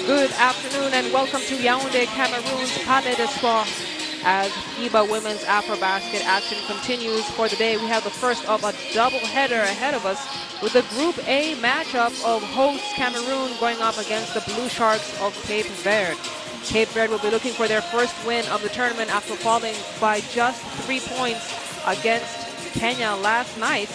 Good afternoon and welcome to Yaoundé, Cameroon's Palais des Sports. As FIBA Women's AfroBasket action continues for the day, we have the first of a doubleheader ahead of us with the Group A matchup of hosts Cameroon going up against the Blue Sharks of Cape Verde. Cape Verde will be looking for their first win of the tournament after falling by just 3 points against Kenya last night.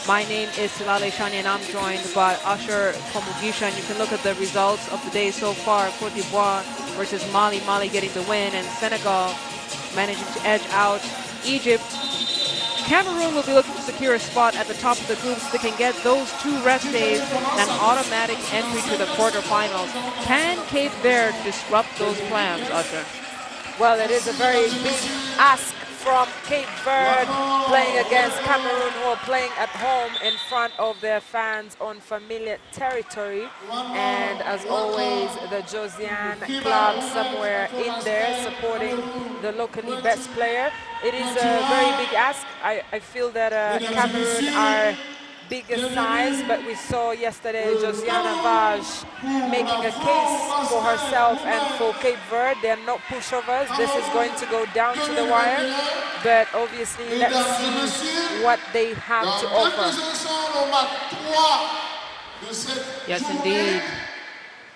My name is Sela and I'm joined by Usher Komugisha, and you can look at the results of the day so far. Cote d'Ivoire versus Mali, Mali getting the win, and Senegal managing to edge out Egypt. Cameroon will be looking to secure a spot at the top of the group so they can get those 2 rest days and an automatic entry to the quarterfinals. Can Cape Verde disrupt those plans, Usher? Well, it is a very big ask from Cape Verde playing against Cameroon, who are playing at home in front of their fans on familiar territory. And as always, the Josiane club somewhere in there supporting the locally best player. It is a very big ask. I feel that Cameroon are bigger size, but we saw yesterday Josiane Vage making a case for herself and for Cape Verde. They're not pushovers. This is going to go down to the wire, but obviously let's see what they have to offer. Yes, indeed.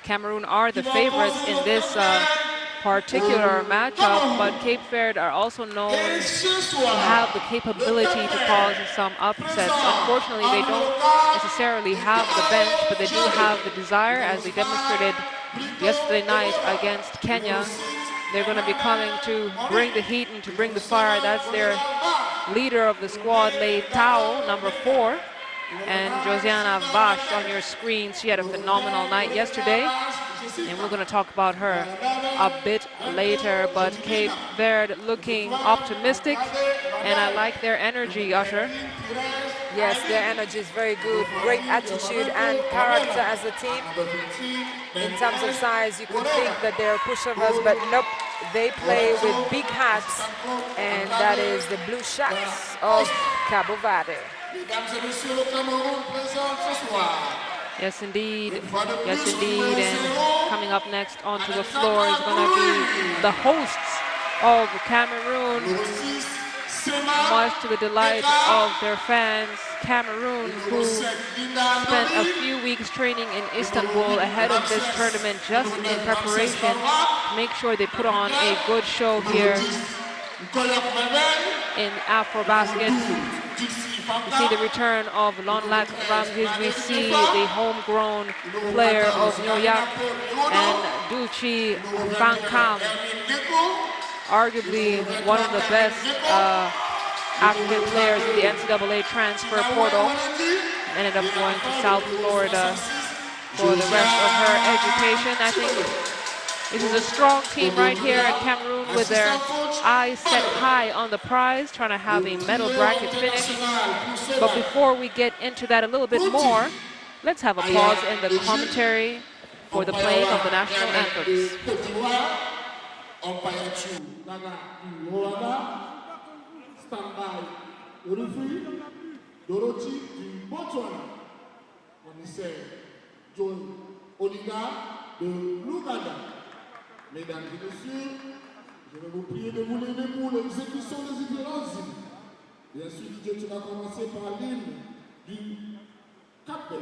Cameroon are the favorites in this particular matchup, but Cape Verde are also known to have the capability to cause some upsets. Unfortunately, they don't necessarily have the bench, but they do have the desire, as they demonstrated yesterday night against Kenya. They're going to be coming to bring the heat and to bring the fire. That's their leader of the squad, Lei Tao, number 4. And Josiane Vache on your screen. She had a phenomenal night yesterday, and we're going to talk about her a bit later. But Cape Verde looking optimistic, and I like their energy, Usher. Yes, their energy is very good. Great attitude and character as a team. In terms of size, you could think that they're pushovers, but nope. They play with big hats, and that is the Blue Sharks of Cabo Verde. Yes, indeed. Yes, indeed. And coming up next onto the floor is going to be the hosts of Cameroon, much to the delight of their fans. Cameroon, who spent a few weeks training in Istanbul ahead of this tournament just in preparation to make sure they put on a good show here in AfroBasket. We see the return of Lonlak Ramses. We see the homegrown player of New York and Duchi Fankam, arguably one of the best African players in the NCAA transfer portal. Ended up going to South Florida for the rest of her education. I think this is a strong team right here at Cameroon with their eyes set high on the prize, trying to have a medal bracket finish. But before we get into that a little bit more, let's have a pause in the commentary for the playing of the national anthems. Mesdames et messieurs, je vais vous prier de vous lever pour l'exécution des différents hymnes. Bien sûr, DJ, tu vas commencer par l'hymne du Cap-Vert.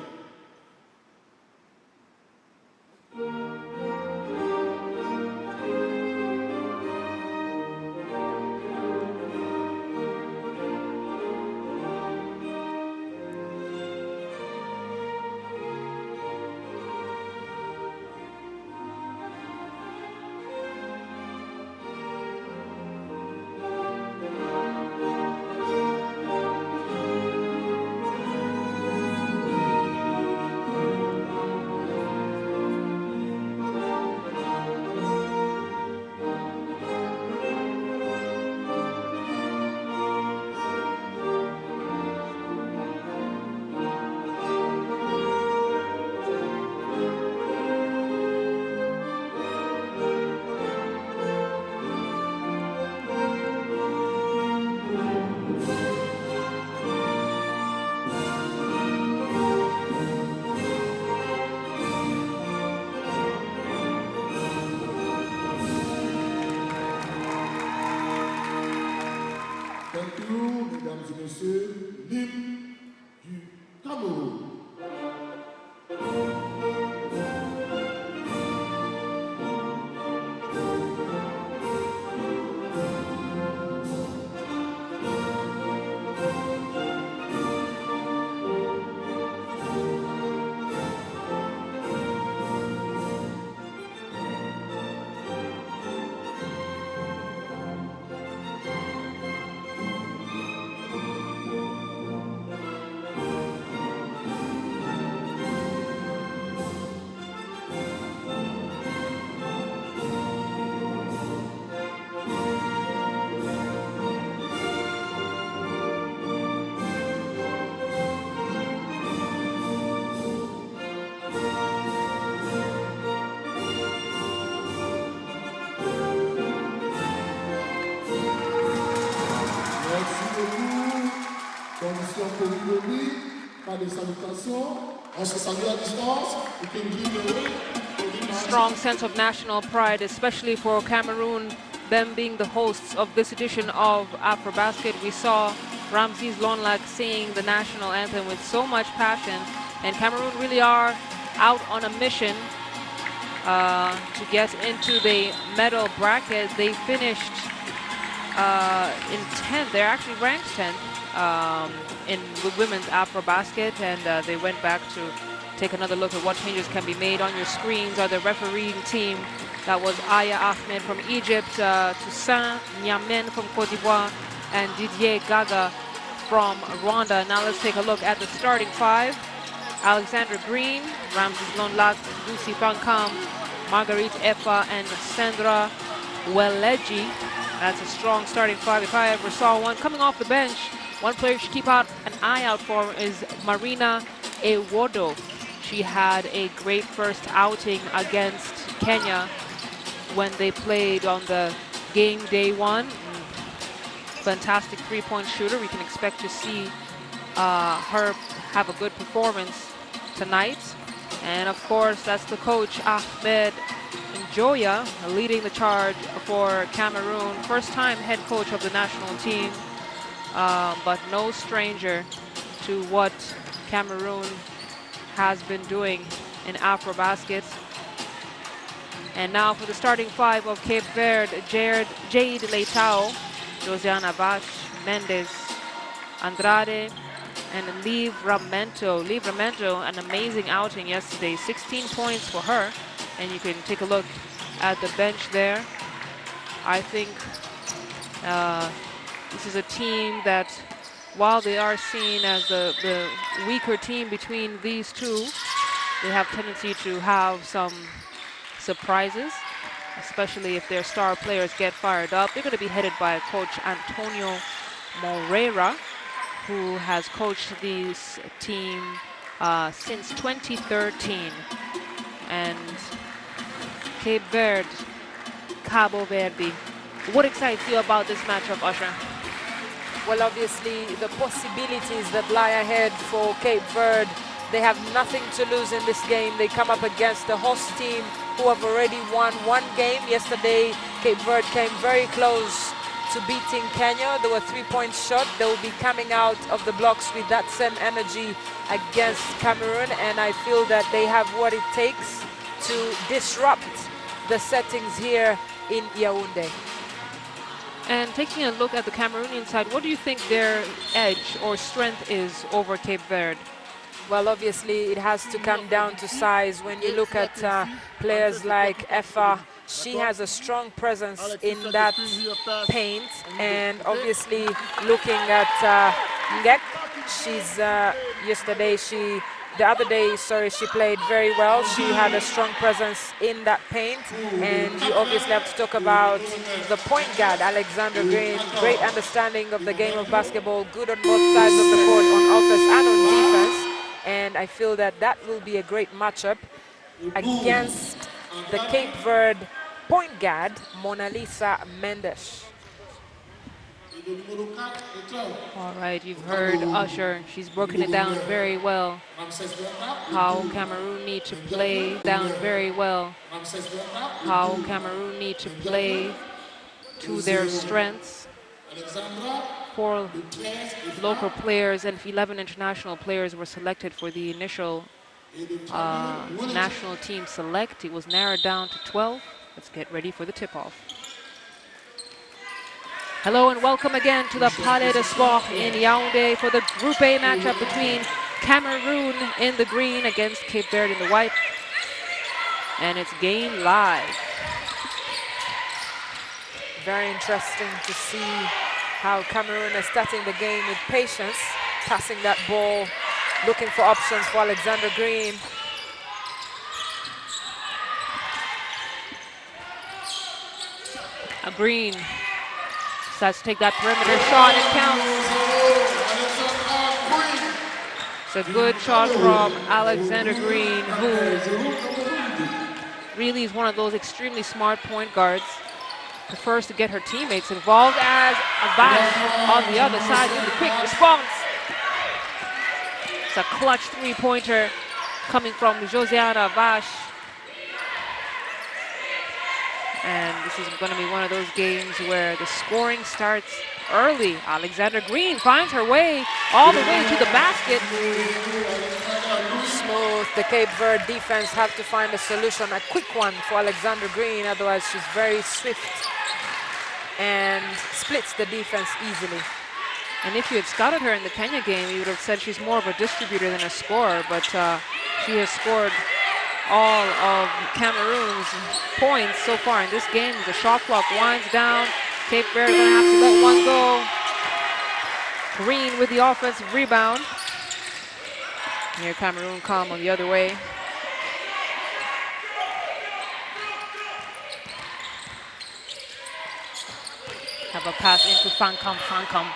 messieurs, l'hymne du Cameroun. Conditions polygonie, pas de salutations. On se salue à distance. You can give the way. Strong sense of national pride, especially for Cameroon, them being the hosts of this edition of AfroBasket. We saw Ramses Lonlak singing the national anthem with so much passion, and Cameroon really are out on a mission to get into the medal bracket. They finished in 10th. They're actually ranked 10th in women's AfroBasket, and they went back to take another look at what changes can be made. On your screens are the refereeing team. That was Aya Ahmed from Egypt, Toussaint Nyamen from Cote d'Ivoire, and Didier Gaga from Rwanda. Now let's take a look at the starting five. Alexandra Green, Ramses Lonlak, Lucy Fankam, Marguerite Efa, and Sandra Weleji. That's a strong starting five if I ever saw one. Coming off the bench, one player you should keep an eye out for is Marina Ewodo. She had a great first outing against Kenya when they played on the game day one. Fantastic three-point shooter. We can expect to see her have a good performance tonight. And of course, that's the coach, Ahmed Njoya, leading the charge for Cameroon. First-time head coach of the national team, but no stranger to what Cameroon has been doing in AfroBasket. And now for the starting five of Cape Verde: Jade Leitao, Josiana Bash, Mendes, Andrade, and Liv Ramento. Liv Ramento, an amazing outing yesterday, 16 points for her. And you can take a look at the bench there. I think this is a team that, while they are seen as the weaker team between these two, they have tendency to have some surprises, especially if their star players get fired up. They're going to be headed by Coach Antonio Moreira, who has coached this team since 2013. And Cape Verde, Cabo Verde. What excites you about this matchup, Usher? Well, obviously, the possibilities that lie ahead for Cape Verde. They have nothing to lose in this game. They come up against the host team who have already won one game. Yesterday, Cape Verde came very close to beating Kenya. They were 3-point short. They will be coming out of the blocks with that same energy against Cameroon, and I feel that they have what it takes to disrupt the settings here in Yaoundé. And taking a look at the Cameroonian side, what do you think their edge or strength is over Cape Verde? Well, obviously, it has to come down to size. When you look at players like Efa, she has a strong presence in that paint. And obviously, looking at Ngek, she's the other day, she played very well. She had a strong presence in that paint. And you obviously have to talk about the point guard, Alexander Green. Great understanding of the game of basketball, good on both sides of the court, on offense and on defense. And I feel that that will be a great matchup against the Cape Verde point guard, Mona Lisa Mendes. All right, you've heard Usher. She's broken it down very well. How Cameroon need to play down very well. How Cameroon need to play to their strengths. 4 local players and 11 international players were selected for the initial national team select. It was narrowed down to 12. Let's get ready for the tip-off. Hello and welcome again to the Palais de Sport in Yaoundé for the Group A matchup between Cameroon in the green against Cape Verde in the white. And it's game live. Very interesting to see how Cameroon is starting the game with patience, passing that ball, looking for options for Alexander Green. Green decides to take that perimeter shot. It counts. It's a good shot from Alexander Green, who really is one of those extremely smart point guards. Prefers to get her teammates involved, as Abash on the other side with a quick response. It's a clutch three-pointer coming from Josiana Abash. And this is going to be one of those games where the scoring starts early. Alexander Green finds her way all the way to the basket. Smooth. The Cape Verde defense have to find a solution, a quick one for Alexander Green, otherwise she's very swift and splits the defense easily. And if you had scouted her in the Kenya game, you would have said she's more of a distributor than a scorer, but she has scored all of Cameroon's points so far in this game. The shot clock winds down. Cape Verde gonna have to let one go. Green with the offensive rebound. Here Cameroon come on the other way. Have a pass into Fankam,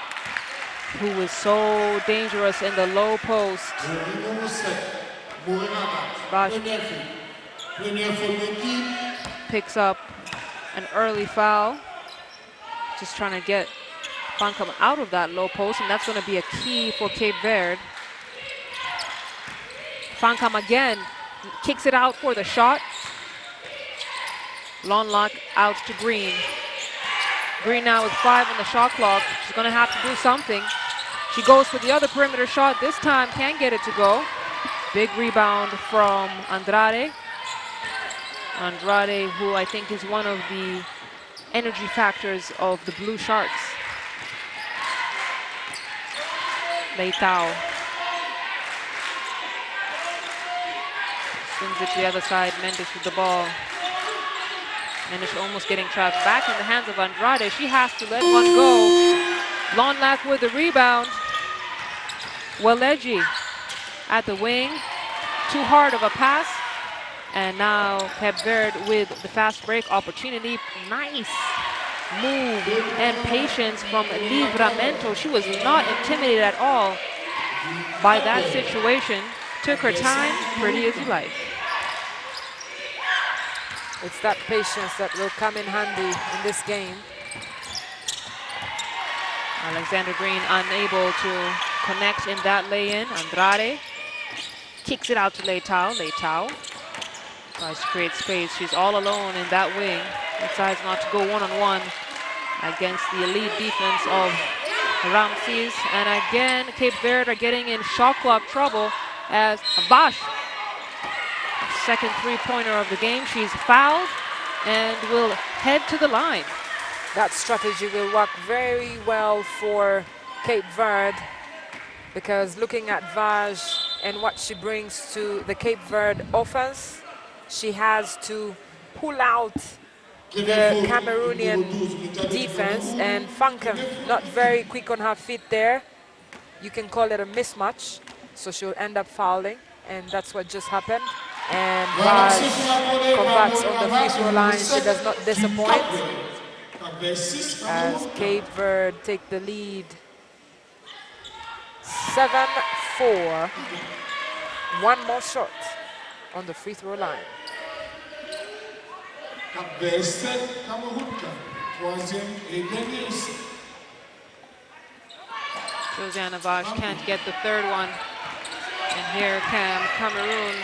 who is so dangerous in the low post. Bash picks up an early foul. Just trying to get Fankam out of that low post, and that's going to be a key for Cape Verde. Fankam again kicks it out for the shot. Long lock out to Green. Green now with 5 on the shot clock. She's going to have to do something. She goes for the other perimeter shot. This time can't get it to go. Big rebound from Andrade. Andrade, who I think is one of the energy factors of the Blue Sharks. Leitao swings it to the other side. Mendes with the ball. Mendes almost getting trapped back in the hands of Andrade. She has to let one go. Lonlak with the rebound. Waleji at the wing. Too hard of a pass. And now Cape Verde with the fast break opportunity. Nice move and patience from Livramento. She was not intimidated at all by that situation. Took her time, pretty as you like. It's that patience that will come in handy in this game. Alexander Green unable to connect in that lay-in. Andrade kicks it out to Leitao. Leitao tries to create space. She's all alone in that wing. Decides not to go one-on-one against the elite defense of Ramses. And again, Cape Verde are getting in shot clock trouble as Abash, second three-pointer of the game. She's fouled and will head to the line. That strategy will work very well for Cape Verde, because looking at Vaj and what she brings to the Cape Verde offense, she has to pull out the Cameroonian defense, and Fankam not very quick on her feet there. You can call it a mismatch, so she'll end up fouling, and that's what just happened. And Vaj converts on the free throw line. She does not disappoint as Cape Verde take the lead 7-4. One more shot on the free throw line. Josiana Vash can't get the third one. And here Cameroon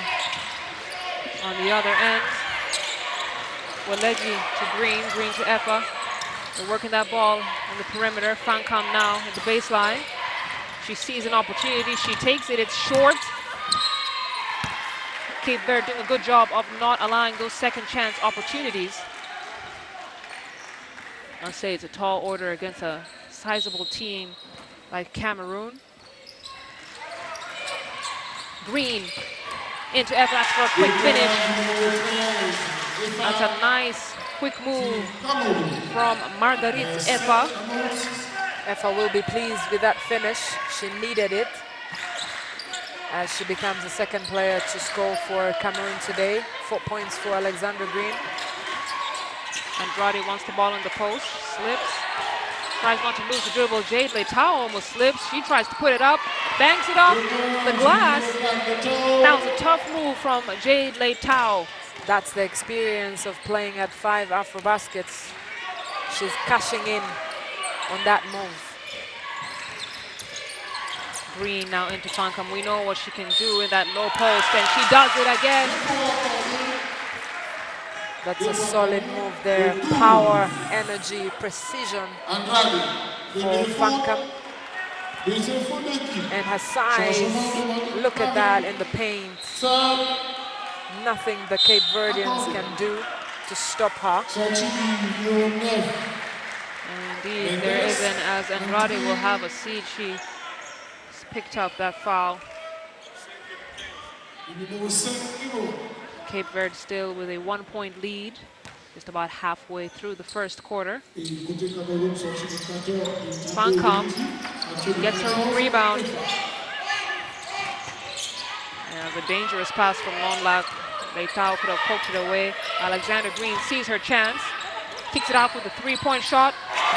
on the other end. Waleji to Green, Green to Effa. They're working that ball on the perimeter. Fancom now at the baseline. She sees an opportunity. She takes it. It's short. Cape Verde doing a good job of not allowing those second chance opportunities. I'll say it's a tall order against a sizable team like Cameroon. Green into Evans for a quick finish. That's a nice quick move from Marguerite Efa. Efa will be pleased with that finish. She needed it as she becomes the second player to score for Cameroon today. 4 points for Alexander Green. Andrade wants the ball in the post, slips, tries not to lose the dribble. Jade Leitao almost slips. She tries to put it up, banks it off the glass. That was a tough move from Jade Leitao. That's the experience of playing at 5 AfroBaskets. She's cashing in on that move. Green now into Fancom. We know what she can do in that low post, and she does it again. That's a solid move there. Power, energy, precision for Fancom. And her size, look at that in the paint. Nothing the Cape Verdeans can do to stop her. Indeed, there isn't, as Andrade will have a seat. She picked up that foul. Cape Verde still with a 1-point lead, just about halfway through the first quarter. Fancom gets her own rebound. And a dangerous pass from Lonlac. Leitao could have poked it away. Alexander Green sees her chance, kicks it out with a 3-point shot.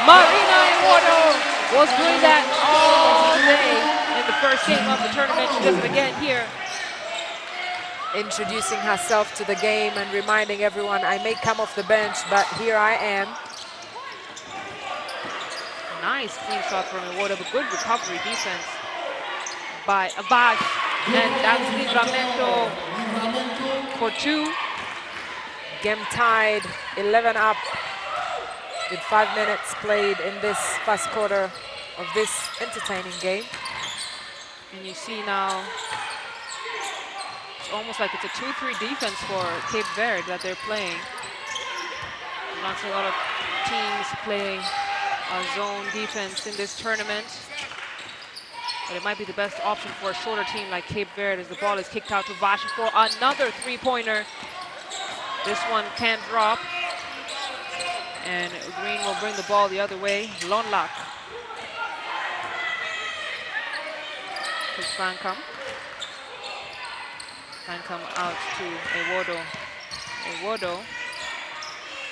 Marina Iwodo was doing that all day in the first game of the tournament. She does it again here. Introducing herself to the game and reminding everyone, I may come off the bench, but here I am. Nice clean shot from Iwodo, but good recovery defense by Abash. And that's Livramento for 2. Game tied, 11 up with 5 minutes played in this first quarter of this entertaining game. And you see now, it's almost like it's a 2-3 defense for Cape Verde that they're playing. Not a lot of teams play a zone defense in this tournament. But it might be the best option for a shorter team like Cape Verde as the ball is kicked out to Vash for another 3-pointer. This one can't drop. And Green will bring the ball the other way. Lonlac. To Fancom. Fancom out to Iwodo. Iwodo,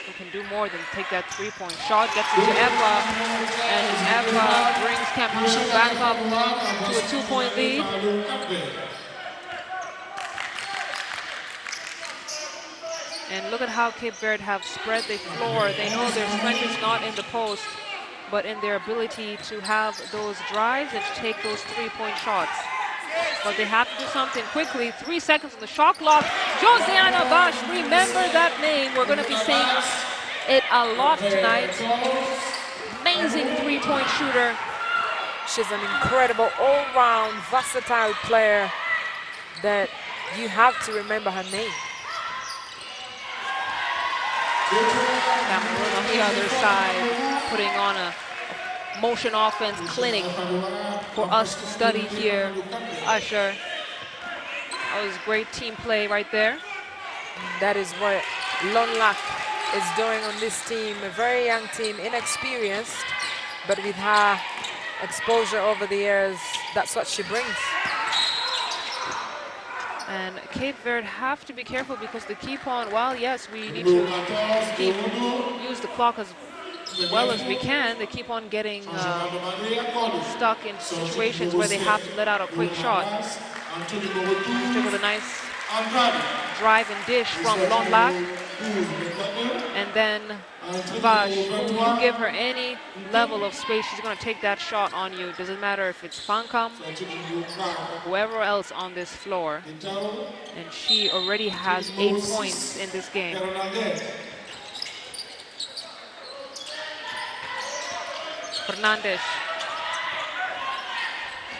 who can do more than take that 3-point shot, gets it to Efa, and Efa brings Cameroon back up to a 2-point lead. And look at how Cape Verde have spread the floor. They know their strength is not in the post, but in their ability to have those drives and to take those 3-point shots. But they have to do something quickly. 3 seconds on the shot clock. Josiana Bash, remember that name. We're going to be saying it a lot tonight. Amazing 3-point shooter. She's an incredible all-round, versatile player that you have to remember her name. Cameroon on the other side, putting on a motion offense clinic for us to study here. Usher, that was great team play right there. That is what Lonlac is doing on this team. A very young team, inexperienced, but with her exposure over the years, that's what she brings. And Cape Verde have to be careful because they keep on, well, yes, we need to use the clock as well as we can. They keep on getting stuck in situations where they have to let out a quick shot. With a nice drive and dish from Lonlac. And then Vash, you give her any level of space, she's going to take that shot on you. Doesn't matter if it's Fancom or whoever else on this floor. And she already has 8 points in this game. Fernandez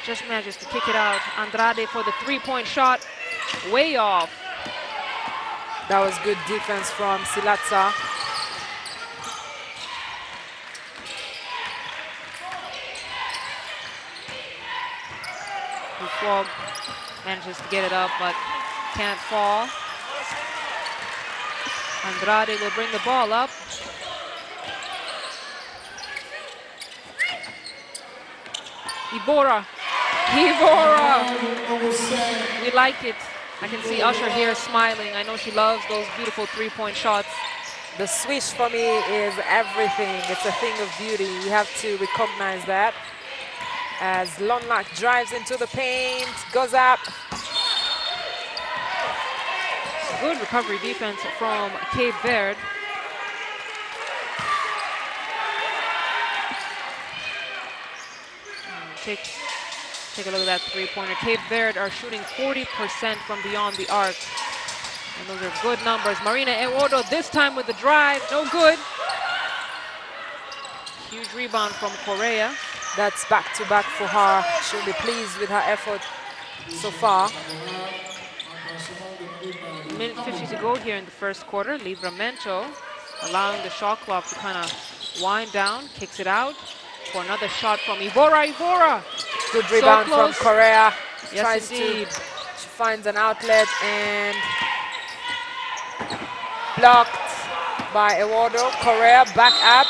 just manages to kick it out. Andrade for the three-point shot, way off. That was good defense from Silatsa. Fog manages to get it up, but can't fall. Andrade will bring the ball up. Ibora. We like it. I can see Usher here smiling. I know she loves those beautiful three-point shots. The swish for me is everything. It's a thing of beauty. You have to recognize that. As Lonlak drives into the paint, goes up. Good recovery defense from Cape Verde. Take a look at that three-pointer. Cape Verde are shooting 40% from beyond the arc. And those are good numbers. Marina Ewodo this time with the drive, no good. Huge rebound from Correa. That's back-to-back for her. She'll be pleased with her effort so far. Minute 50 to go here in the first quarter. Livramento allowing the shot clock to kind of wind down. Kicks it out for another shot from Ibora. Good rebound from Correa. Yes, Tries indeed. She finds an outlet and blocked by Ewodo. Correa back up.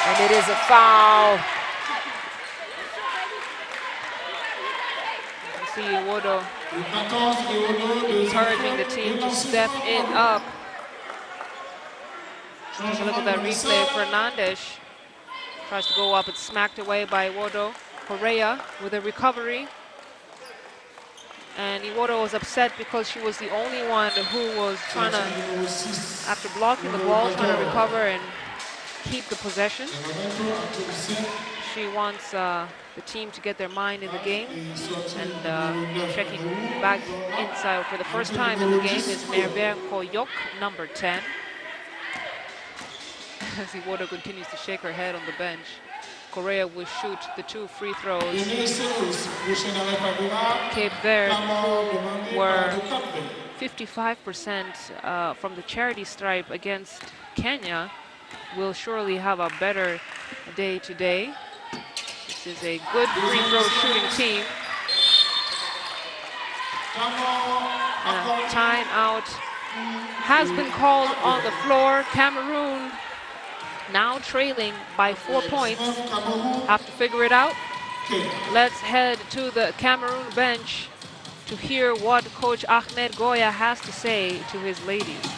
And it is a foul. You see Ewodo encouraging the team to step it up. Take a look at that replay. Fernandez tries to go up. It's smacked away by Ewodo. Correa with a recovery. And Ewodo was upset because she was the only one who was trying to, after blocking the ball, trying to recover and keep the possession. She wants the team to get their mind in the game. And checking back inside for the first time in the game is Merver Koyok, number 10. As Ewodo continues to shake her head on the bench. Correa will shoot the 2 free throws. Cape Verde, who were 55% from the charity stripe against Kenya, will surely have a better day today. This is a good free throw shooting team. Timeout has been called on the floor. Cameroon now trailing by 4 points. Have to figure it out. Let's head to the Cameroon bench to hear what Coach Ahmed Goya has to say to his ladies.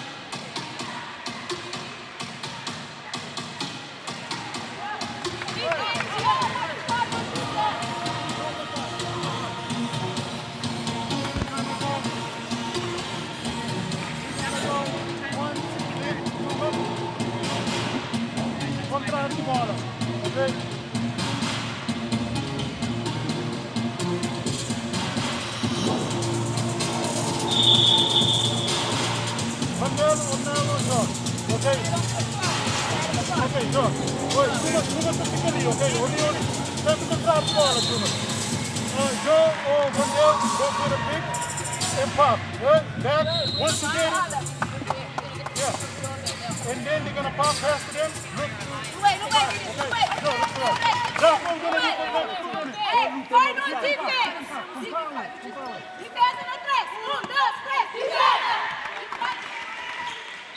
And then they're gonna pop past them.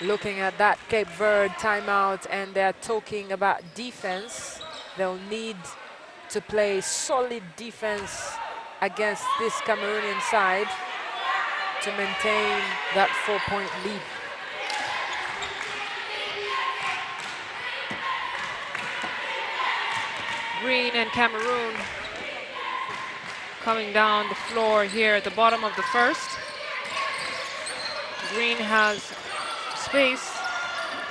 Looking at that Cape Verde timeout, and they're talking about defense. They'll need to play solid defense against this Cameroonian side to maintain that 4-point lead. Green and Cameroon coming down the floor here at the bottom of the first. Green has space.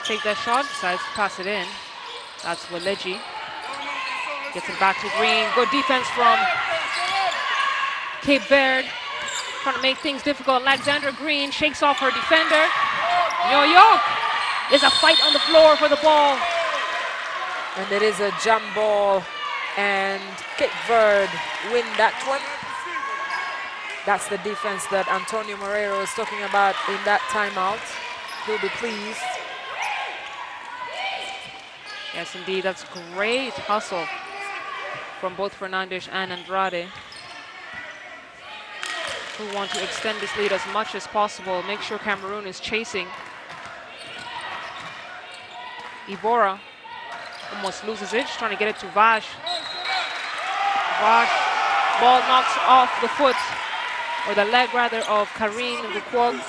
Take that shot, decides to pass it in. That's Waleji. Gets it back to Green. Good defense from Cape Verde. Trying to make things difficult. Alexandra Green shakes off her defender. Yo-yo! There's a fight on the floor for the ball. And it is a jump ball, and Cape Verde win that one. That's the defense that Antonio Moreira was talking about in that timeout. He'll be pleased. Yes, indeed, that's great hustle from both Fernandes and Andrade, who want to extend this lead as much as possible, make sure Cameroon is chasing. Ivora almost loses it, just trying to get it to Vash. Vash, ball knocks off the foot, or the leg rather, of Karine Rukwog,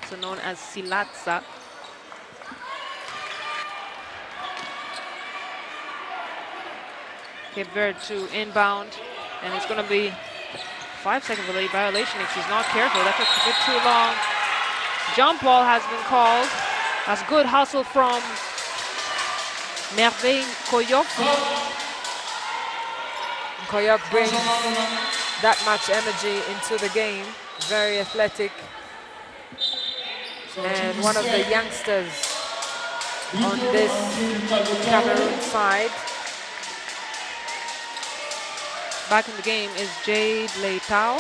also known as Silatsa. Cape Verde to inbound, and it's going to be 5-second violation if she's not careful. That took a bit too long. Jump ball has been called. That's good hustle from Merveille Koyok. Koyok brings that much energy into the game. Very athletic. And one of the youngsters on this Cameroon side. Back in the game is Jade Leitao.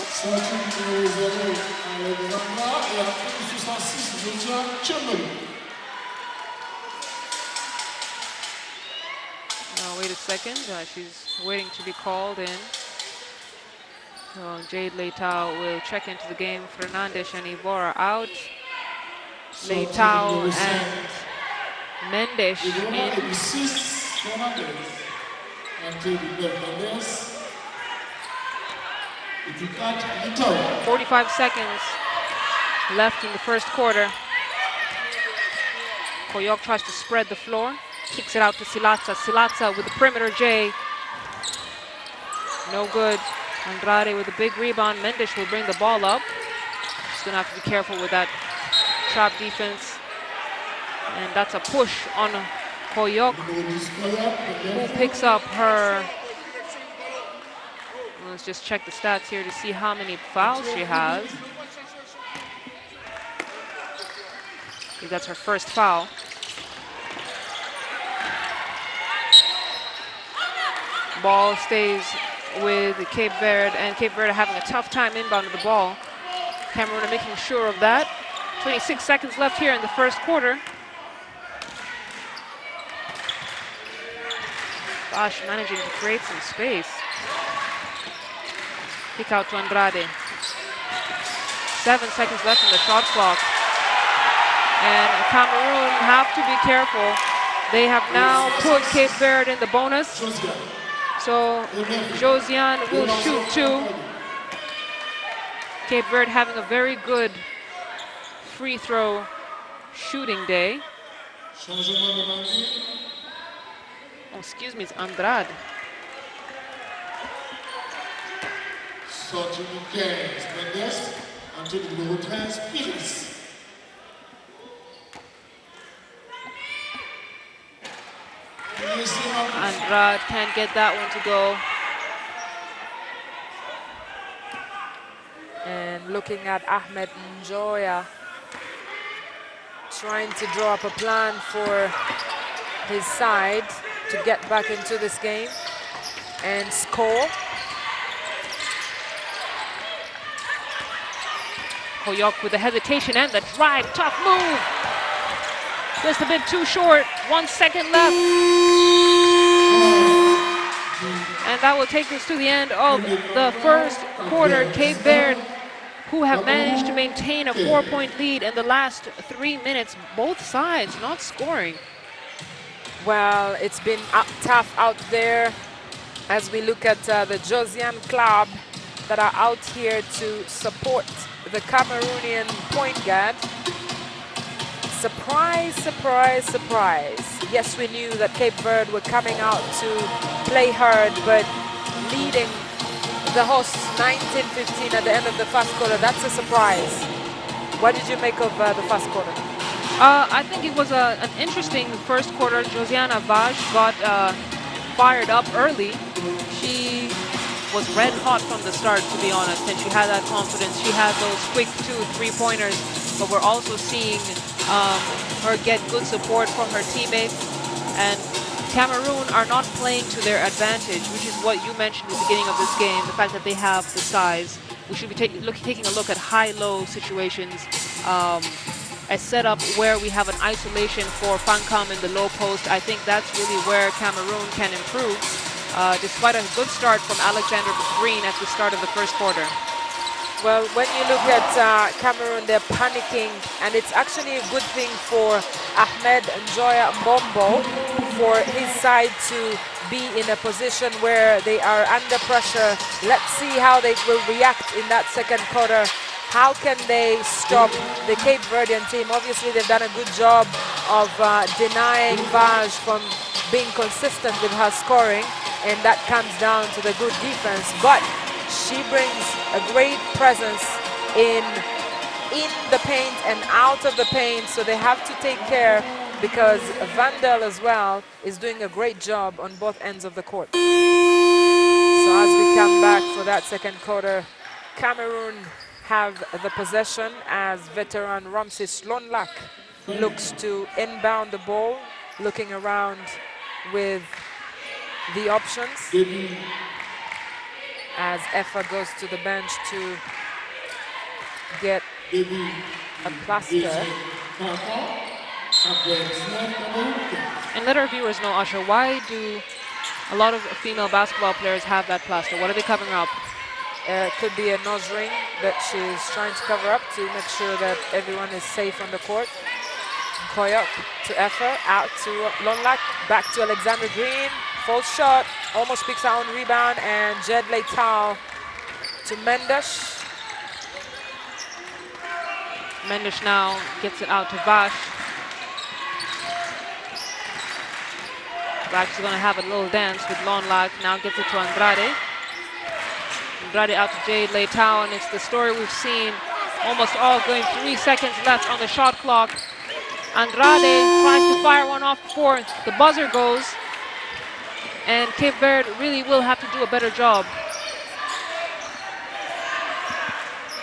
Now wait a second, she's waiting to be called in. So Jade Leitao will check into the game. Fernandes and Ivora out. Leitao and Mendes in. 45 seconds left in the first quarter. Koyok tries to spread the floor, kicks it out to Silatsa. Silatsa with the perimeter J. No good. Andrade with a big rebound. Mendes will bring the ball up. She's gonna have to be careful with that trap defense. And that's a push on Koyok, who picks up her. Let's just check the stats here to see how many fouls she has. I think that's her first foul. Ball stays with Cape Verde, and Cape Verde having a tough time inbound of the ball. Cameroon are making sure of that. 26 seconds left here in the first quarter. Gosh, managing to create some space. Kick out to Andrade. 7 seconds left in the shot clock. And Cameroon have to be careful. They have now put Cape Verde in the bonus. So Josiane will shoot two. Cape Verde having a very good free throw shooting day. Oh, excuse me, it's Andrade. Sortie du 15, Mendes, entrée du numéro 13, Pires. Andrade can't get that one to go. And looking at Ahmed Njoya, trying to draw up a plan for his side to get back into this game and score. Koyok with the hesitation and the drive. Tough move. Just a bit too short. 1 second left. And that will take us to the end of the first quarter. Cape Verde, who have managed to maintain a 4-point lead in the last 3 minutes. Both sides not scoring. Well, it's been tough out there as we look at the Josiane club that are out here to support the Cameroonian point guard. Surprise, surprise, surprise. Yes, we knew that Cape Verde were coming out to play hard, but leading the hosts 19-15 at the end of the first quarter, that's a surprise. What did you make of the first quarter? I think it was an interesting first quarter. Josiane Vash got fired up early. She was red hot from the start, to be honest, and she had that confidence. She had those quick 2 3-pointers, but we're also seeing her get good support from her teammates. And Cameroon are not playing to their advantage, which is what you mentioned at the beginning of this game, the fact that they have the size. We should be taking a look at high-low situations, a setup where we have an isolation for Fancam in the low post. I think that's really where Cameroon can improve, despite a good start from Alexander Green at the start of the first quarter. Well, when you look at Cameroon, they're panicking, and it's actually a good thing for Ahmed Njoya Mbombo for his side to be in a position where they are under pressure. Let's see how they will react in that second quarter. How can they stop the Cape Verdean team? Obviously, they've done a good job of denying Vaj from being consistent with her scoring, and that comes down to the good defense. But she brings a great presence in the paint and out of the paint, so they have to take care, because Vandal as well is doing a great job on both ends of the court. So as we come back for that second quarter, Cameroon have the possession as veteran Ramses Lonlak looks to inbound the ball, looking around with the options. As Effa goes to the bench to get a plaster. And let our viewers know, Usher, why do a lot of female basketball players have that plaster? What are they covering up? Could be a nose ring that she's trying to cover up to make sure that everyone is safe on the court. Koyok to Effa, out to Lonlak, back to Alexander Green. False shot, almost picks her own rebound, and Jed Leitao to Mendes. Mendes now gets it out to Vash. Vash is going to have a little dance with Lonlak, now gets it to Andrade. Andrade out to Jade Leitao, and it's the story we've seen almost all going. 3 seconds left on the shot clock. Andrade tries to fire one off before the buzzer goes. And Cape Verde really will have to do a better job.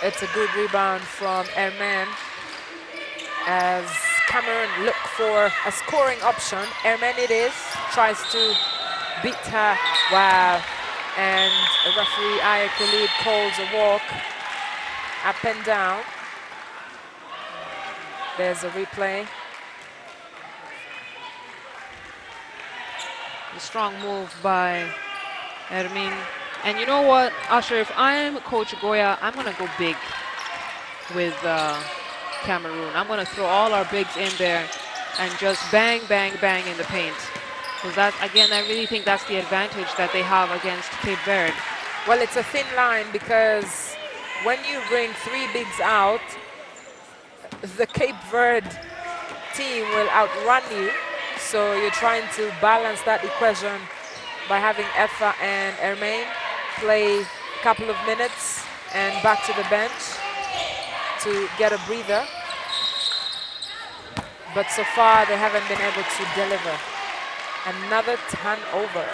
It's a good rebound from Herman as Cameroon look for a scoring option. Herman it is, tries to beat her. Wow. And the referee, Aya Khalid, calls a walk up and down. There's a replay. A strong move by Hermin. And you know what, Usher, if I'm Coach Goya, I'm going to go big with Cameroon. I'm going to throw all our bigs in there and just bang, bang, bang in the paint. Because that, again, I really think that's the advantage that they have against Cape Verde. Well, it's a thin line, because when you bring 3 bigs out, the Cape Verde team will outrun you. So you're trying to balance that equation by having Effa and Hermain play a couple of minutes and back to the bench to get a breather. But so far they haven't been able to deliver. Another turnover.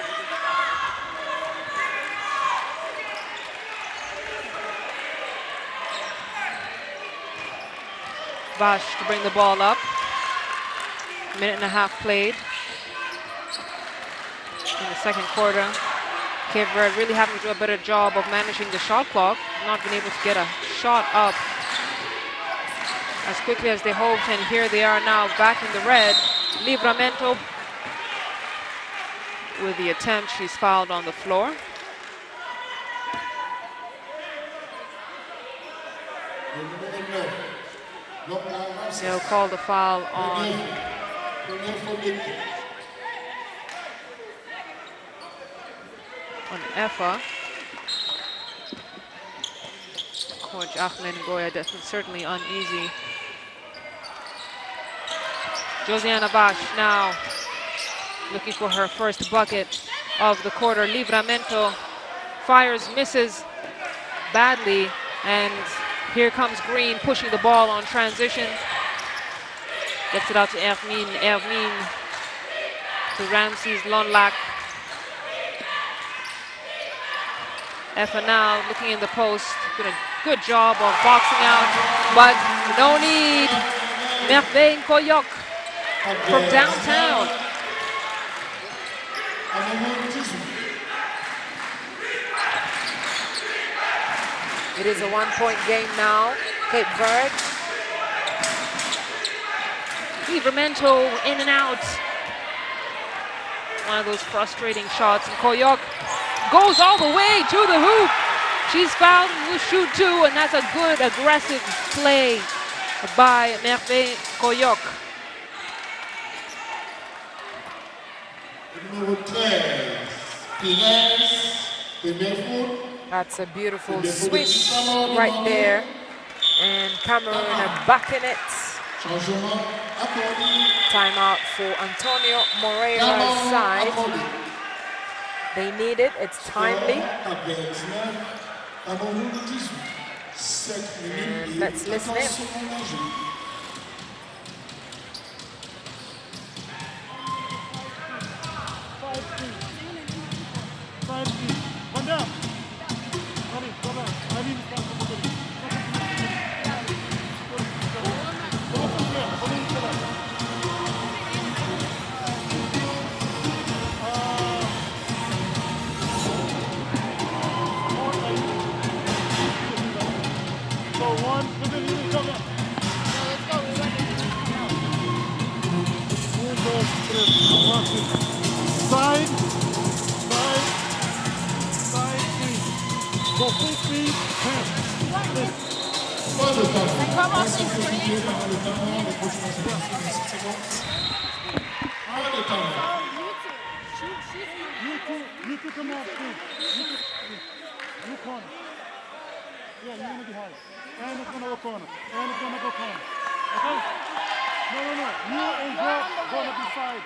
Vash to bring the ball up. Minute and a half played in the second quarter. Cape Verde really having to do a better job of managing the shot clock. Not been able to get a shot up as quickly as they hoped, and here they are now back in the red. Livramento with the attempt. She's fouled on the floor. They'll call the foul on Effa. Coach Ahmed Ngoya certainly uneasy. Josiana Vash now looking for her first bucket of the quarter. Livramento fires, misses badly, and here comes Green pushing the ball on transition. Gets it out to Hermine. Hermine to Ramses Lonlak. Effa now looking in the post. Doing a good job of boxing out, but no need Merveille Koyok from downtown. It is a 1-point game now. Cape Verde. Livramento in and out. One of those frustrating shots. And Koyok goes all the way to the hoop. She's fouled and will shoot two, and that's a good aggressive play by Merveille Koyok. That's a beautiful swish right there. And Cameroon are back in it. Timeout for Antonio Moreira's side. They need it. It's timely. And let's listen in. One down. Go back. I need to Side, three. Go full speed, 10. You two come off, too. You corner. Yeah, you're going to be high. And it's going to go corner. And it's going to go corner. Okay? No. You and Joe going to be side.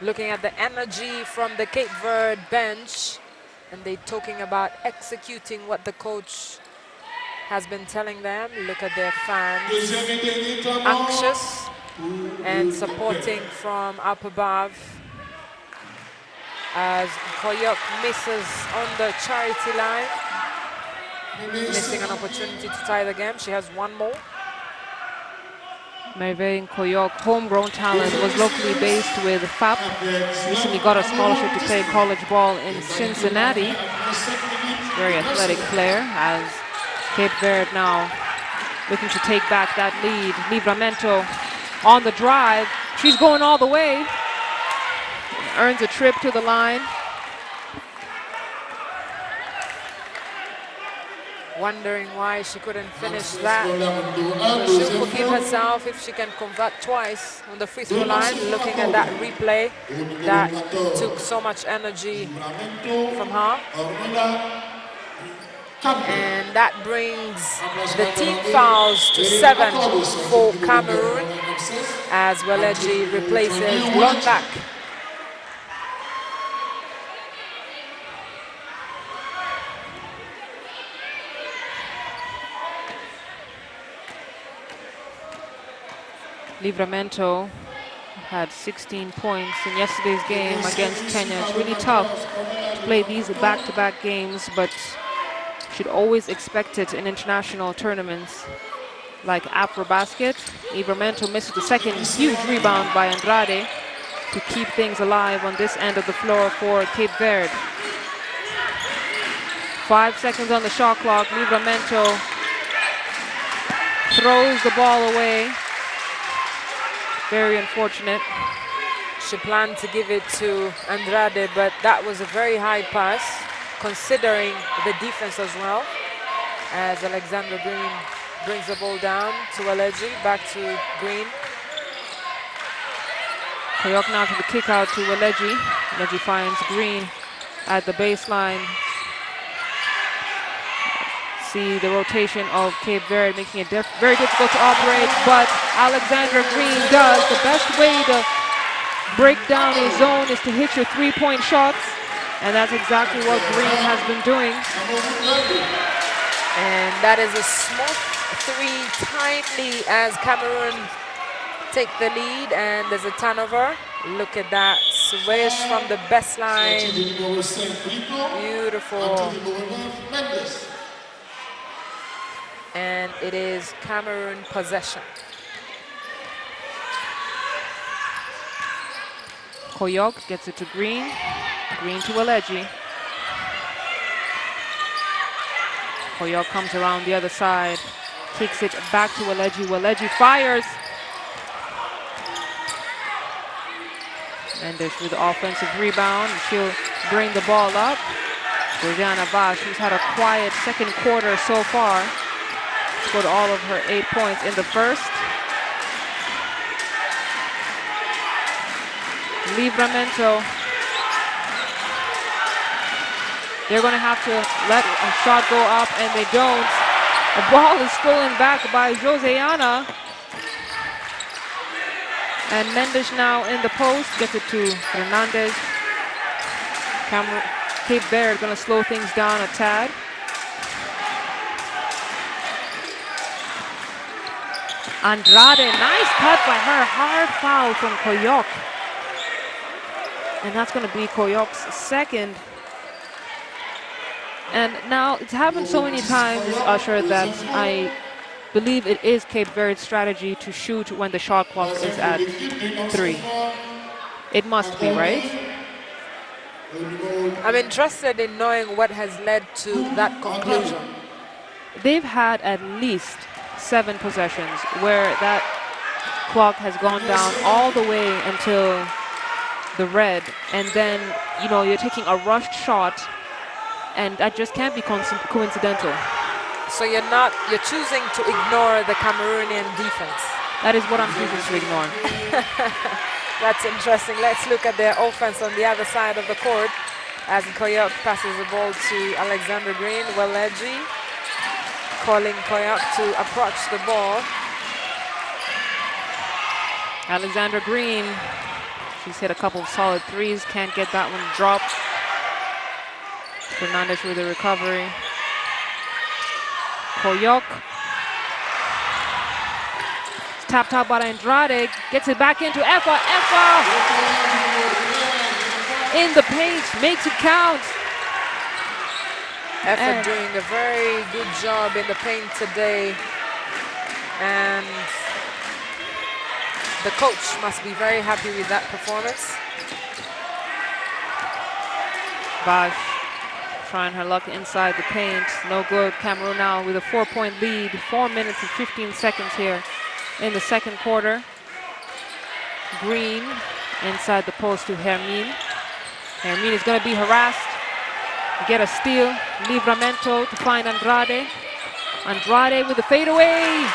Looking at the energy from the Cape Verde bench, and they're talking about executing what the coach has been telling them. Look at their fans, anxious and supporting from up above. As Koyok misses on the charity line, missing an opportunity to tie the game. She has one more. Merveille Koyok, homegrown talent, was locally based with FIBA. Recently got a scholarship to play college ball in Cincinnati. Very athletic player, as Cape Verde now looking to take back that lead. Livramento on the drive. She's going all the way. Earns a trip to the line. Wondering why she couldn't finish that. So she'll forgive herself if she can convert twice on the free throw line. Looking at that replay, that took so much energy from her. And that brings the team fouls to 7 for Cameroon, as Weleji replaces Londak. Livramento had 16 points in yesterday's game against Kenya. It's really tough to play these back-to-back games, but should always expect it in international tournaments like AfroBasket. Livramento misses the second huge rebound by Andrade to keep things alive on this end of the floor for Cape Verde. 5 seconds on the shot clock. Livramento throws the ball away. Very unfortunate. She planned to give it to Andrade, but that was a very high pass, considering the defense as well. As Alexander Green brings the ball down to Weleji, back to Green. Koyok now to the kick out to Weleji. Weleji finds Green at the baseline. See the rotation of Cape Verde making it very difficult to operate, but Alexander Green does. The best way to break down a zone is to hit your three-point shots, and that's exactly what Green has been doing. And that is a smooth three, timely, as Cameroon take the lead, and there's a turnover. Look at that swish from the baseline. Beautiful. And it is Cameroon possession. Koyok gets it to Green. Green to Aleji. Koyok comes around the other side. Kicks it back to Aleji. Aleji fires. Mendes with the offensive rebound. She'll bring the ball up. Georgiana Vash, who's had a quiet second quarter so far, scored all of her 8 points in the first. Livramento. They're going to have to let a shot go up, and they don't. The ball is stolen back by Joseana. And Mendes now in the post, gets it to Hernandez. Cape Verde going to slow things down a tad. Andrade, nice cut by her, hard foul from Koyok. And that's going to be Koyok's second. And now it's happened so many times, Usher, that I believe it is Cape Verde's strategy to shoot when the shot clock is at 3. It must be, right? I'm interested in knowing what has led to that conclusion. They've had at least 7 possessions where that clock has gone down all the way until the red, and then, you know, you're taking a rushed shot, and that just can't be coincidental. So you're choosing to ignore the Cameroonian defense. That is what I'm choosing to ignore. That's interesting. Let's look at their offense on the other side of the court as Koyok passes the ball to Alexander Green. Weleji calling Koyok to approach the ball. Alexander Green, she's hit a couple of solid threes, can't get that one dropped. Fernandez with the recovery. Koyok. It's tapped out by Andrade. Gets it back into Effa. Effa! In the paint. Makes it count. Effa doing a very good job in the paint today. And the coach must be very happy with that performance. Vash trying her luck inside the paint. No good. Cameroon now with a 4-point lead. 4 minutes and 15 seconds here in the second quarter. Green inside the post to Hermine. Hermine is going to be harassed. Get a steal. Livramento to find Andrade. Andrade with the fadeaway.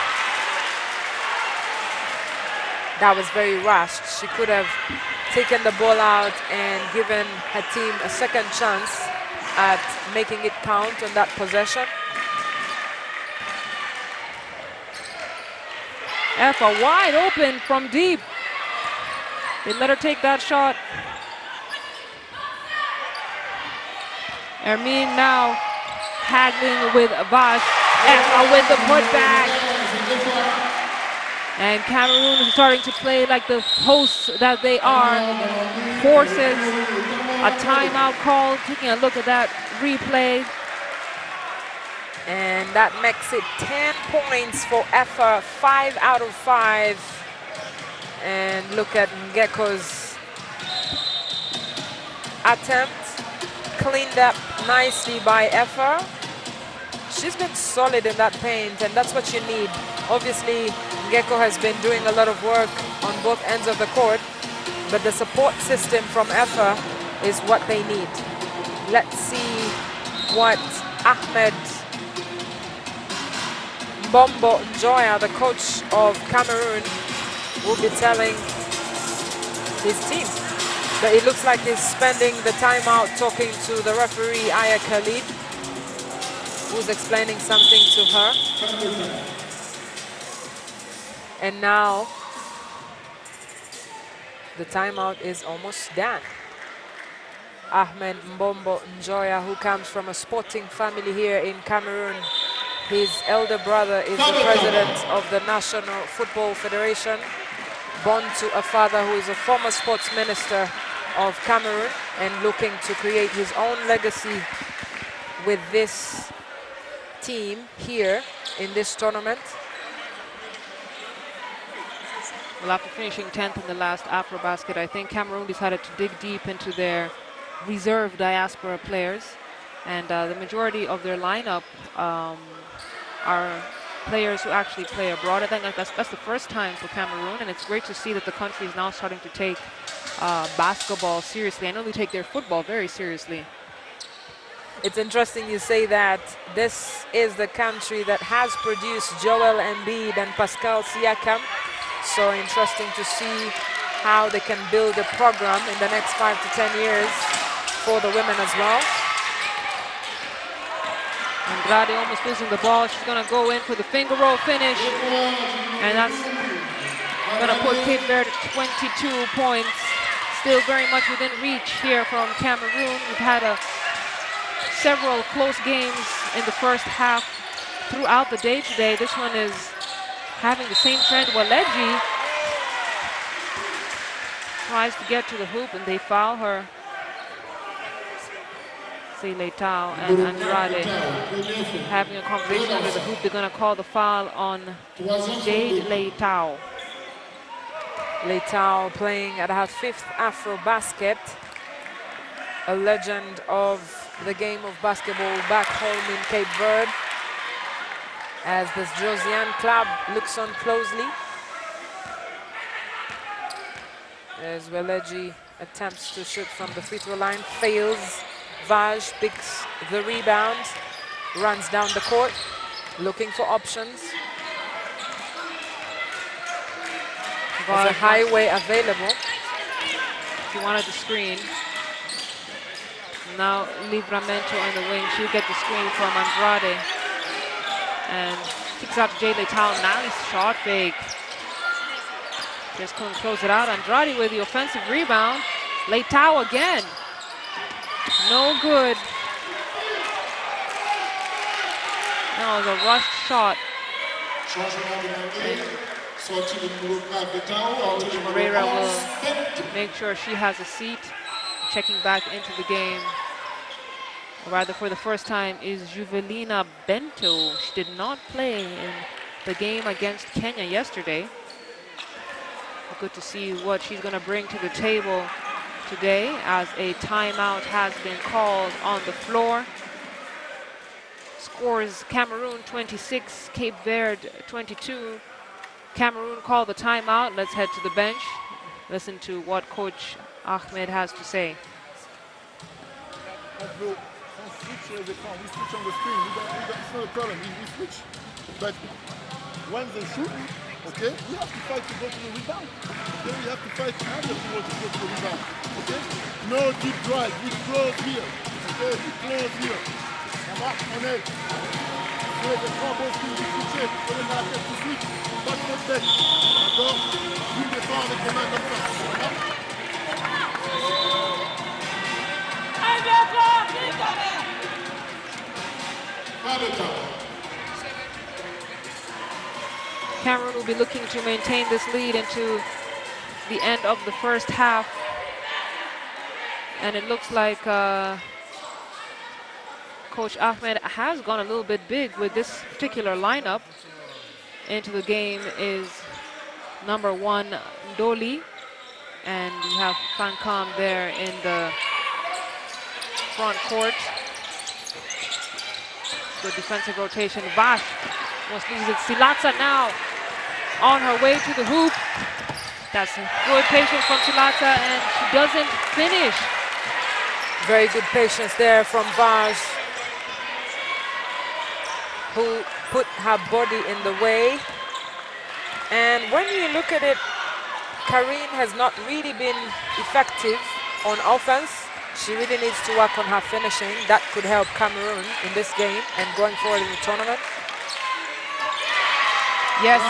That was very rushed. She could have taken the ball out and given her team a second chance at making it count on that possession. Effa wide open from deep. They let her take that shot. Hermine now haggling with Vash. Effa with the putback. And Cameroon is starting to play like the hosts that they are. Forces a timeout call. Taking a look at that replay. And that makes it 10 points for Effa, 5 out of 5. And look at Ngeko's attempt. Cleaned up nicely by Effa. She's been solid in that paint, and that's what you need. Obviously, Ngeko has been doing a lot of work on both ends of the court, but the support system from Effa is what they need. Let's see what Ahmed Mbombo Njoya, the coach of Cameroon, will be telling his team. But it looks like he's spending the timeout talking to the referee, Aya Khalid, who's explaining something to her. And now the timeout is almost done. Ahmed Mbombo Njoya, who comes from a sporting family here in Cameroon. His elder brother is the president of the National Football Federation, born to a father who is a former sports minister of Cameroon and looking to create his own legacy with this team here in this tournament. Well, after finishing 10th in the last AfroBasket, I think Cameroon decided to dig deep into their reserve diaspora players. And the majority of their lineup are players who actually play abroad. I think that's the first time for Cameroon, and it's great to see that the country is now starting to take basketball seriously. I know they take their football very seriously. It's interesting you say that. This is the country that has produced Joel Embiid and Pascal Siakam. So interesting to see how they can build a program in the next 5 to 10 years for the women as well. Andrade almost losing the ball. She's going to go in for the finger roll finish. And that's going to put Cape Verde at 22 points. Still very much within reach here from Cameroon. We've had several close games in the first half throughout the day today. This one is having the same trend. Waleji tries to get to the hoop and they foul her. Leitao and Andrade having a conversation under the hoop. They're going to call the foul on Jade Leitao. Leitao playing at her 5th AfroBasket, a legend of the game of basketball back home in Cape Verde, as this Josiane club looks on closely. As Weleji attempts to shoot from the free throw line, fails. Vaj picks the rebound, runs down the court, looking for options. There's a highway available. She wanted the screen. Now Livramento on the wing. She'll get the screen from Andrade. And kicks out to Jade Leitao. Nice shot fake. Just couldn't close it out. Andrade with the offensive rebound. Leitao again. No good. That was a rushed shot. Coach Moreira will make sure she has a seat. Checking back into the game, or rather for the first time, is Juvelina Bento. She did not play in the game against Kenya yesterday. Good to see what she's going to bring to the table today, as a timeout has been called on the floor. Scores Cameroon 26, Cape Verde 22. Cameroon called the timeout. Let's head to the bench. Listen to what Coach Ahmed has to say. We switch on the screen. It's not a problem. We switch. But when they shoot, okay, we have to fight to go to the rebound. Okay, we have to fight harder to go to the rebound. Okay, no deep drive. We close here. Okay, we close here. On est. Les trois bons coups, switcher. On est dans la tête tout de suite. Pas de faute bête. D'accord. Une défense avec les mains comme ça. Cameroon will be looking to maintain this lead into the end of the first half. And it looks like Coach Ahmed has gone a little bit big with this particular lineup. Into the game is number 1, Ndoli. And you have Fankam there in the front court. Good defensive rotation. Vash almost loses it. Silatsa now on her way to the hoop. That's good patience from Silatsa, and she doesn't finish. Very good patience there from Vash, who put her body in the way. And when you look at it, Karine has not really been effective on offense. She really needs to work on her finishing. That could help Cameroon in this game and going forward in the tournament. Yes,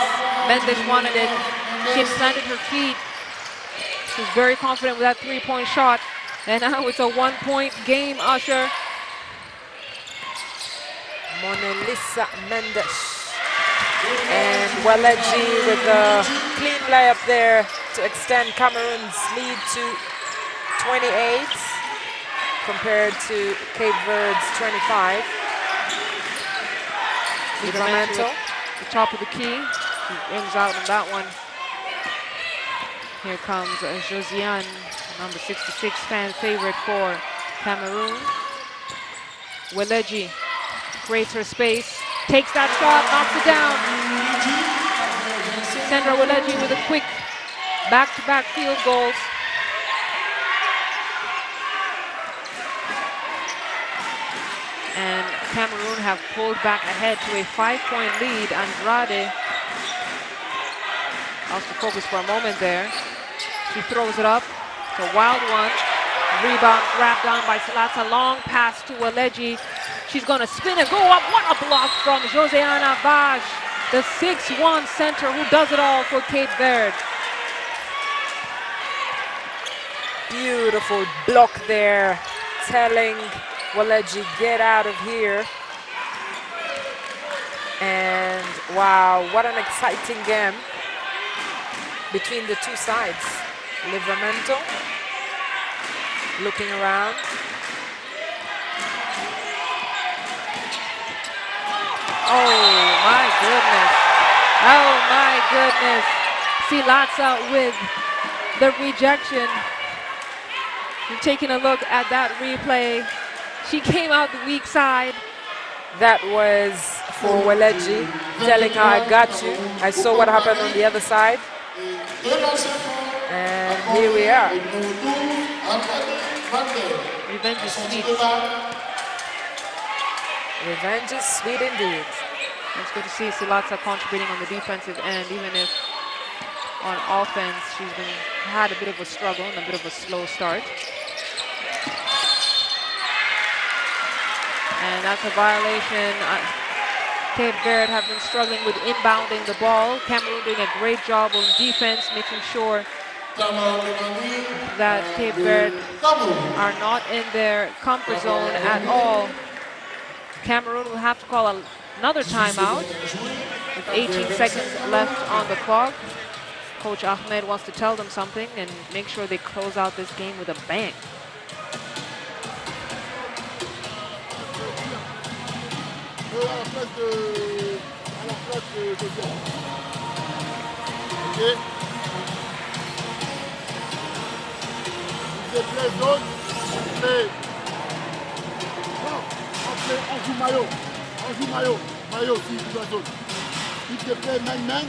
Mendes wanted it. She had planted her feet. She was very confident with that three-point shot. And now it's a one-point game, Usher. Monelisa Mendes. And Waleji with a clean layup there to extend Cameroon's lead to 28 compared to Cape Verde's 25. Livramento. at the top of the key. He brings out on that one. Here comes Josiane, number 66, fan favorite for Cameroon. Weleji creates her space, takes that shot, knocks it down. Sandra Weleji with a quick back-to-back field goals. And Cameroon have pulled back ahead to a 5-point lead. Andrade lost the focus for a moment there. She throws it up. It's a wild one. Rebound grabbed down by Salata. Long pass to Weleji. She's going to spin and go up. What a block from Joseana Vaj, the 6'1" center who does it all for Cape Verde. Beautiful block there, telling Weleji, get out of here. And wow, what an exciting game between the two sides. Livramento looking around. Oh my goodness. Oh my goodness. Silatsa with the rejection. You're taking a look at that replay. She came out the weak side. That was for Weleji, telling her, I got you. I saw what happened on the other side. And here we are. Revenge is sweet. Revenge is sweet indeed. It's good to see Silatsa contributing on the defensive end, even if on offense she's had a bit of a struggle and a bit of a slow start. And that's a violation. Cape Verde have been struggling with inbounding the ball. Cameroon doing a great job on defense, making sure that Cape Verde are not in their comfort zone at all. Cameroon will have to call another timeout with 18 seconds left on the clock. Coach Ahmed wants to tell them something and make sure they close out this game with a bang. On joue maillot, si tu dois zone. If they play man-man,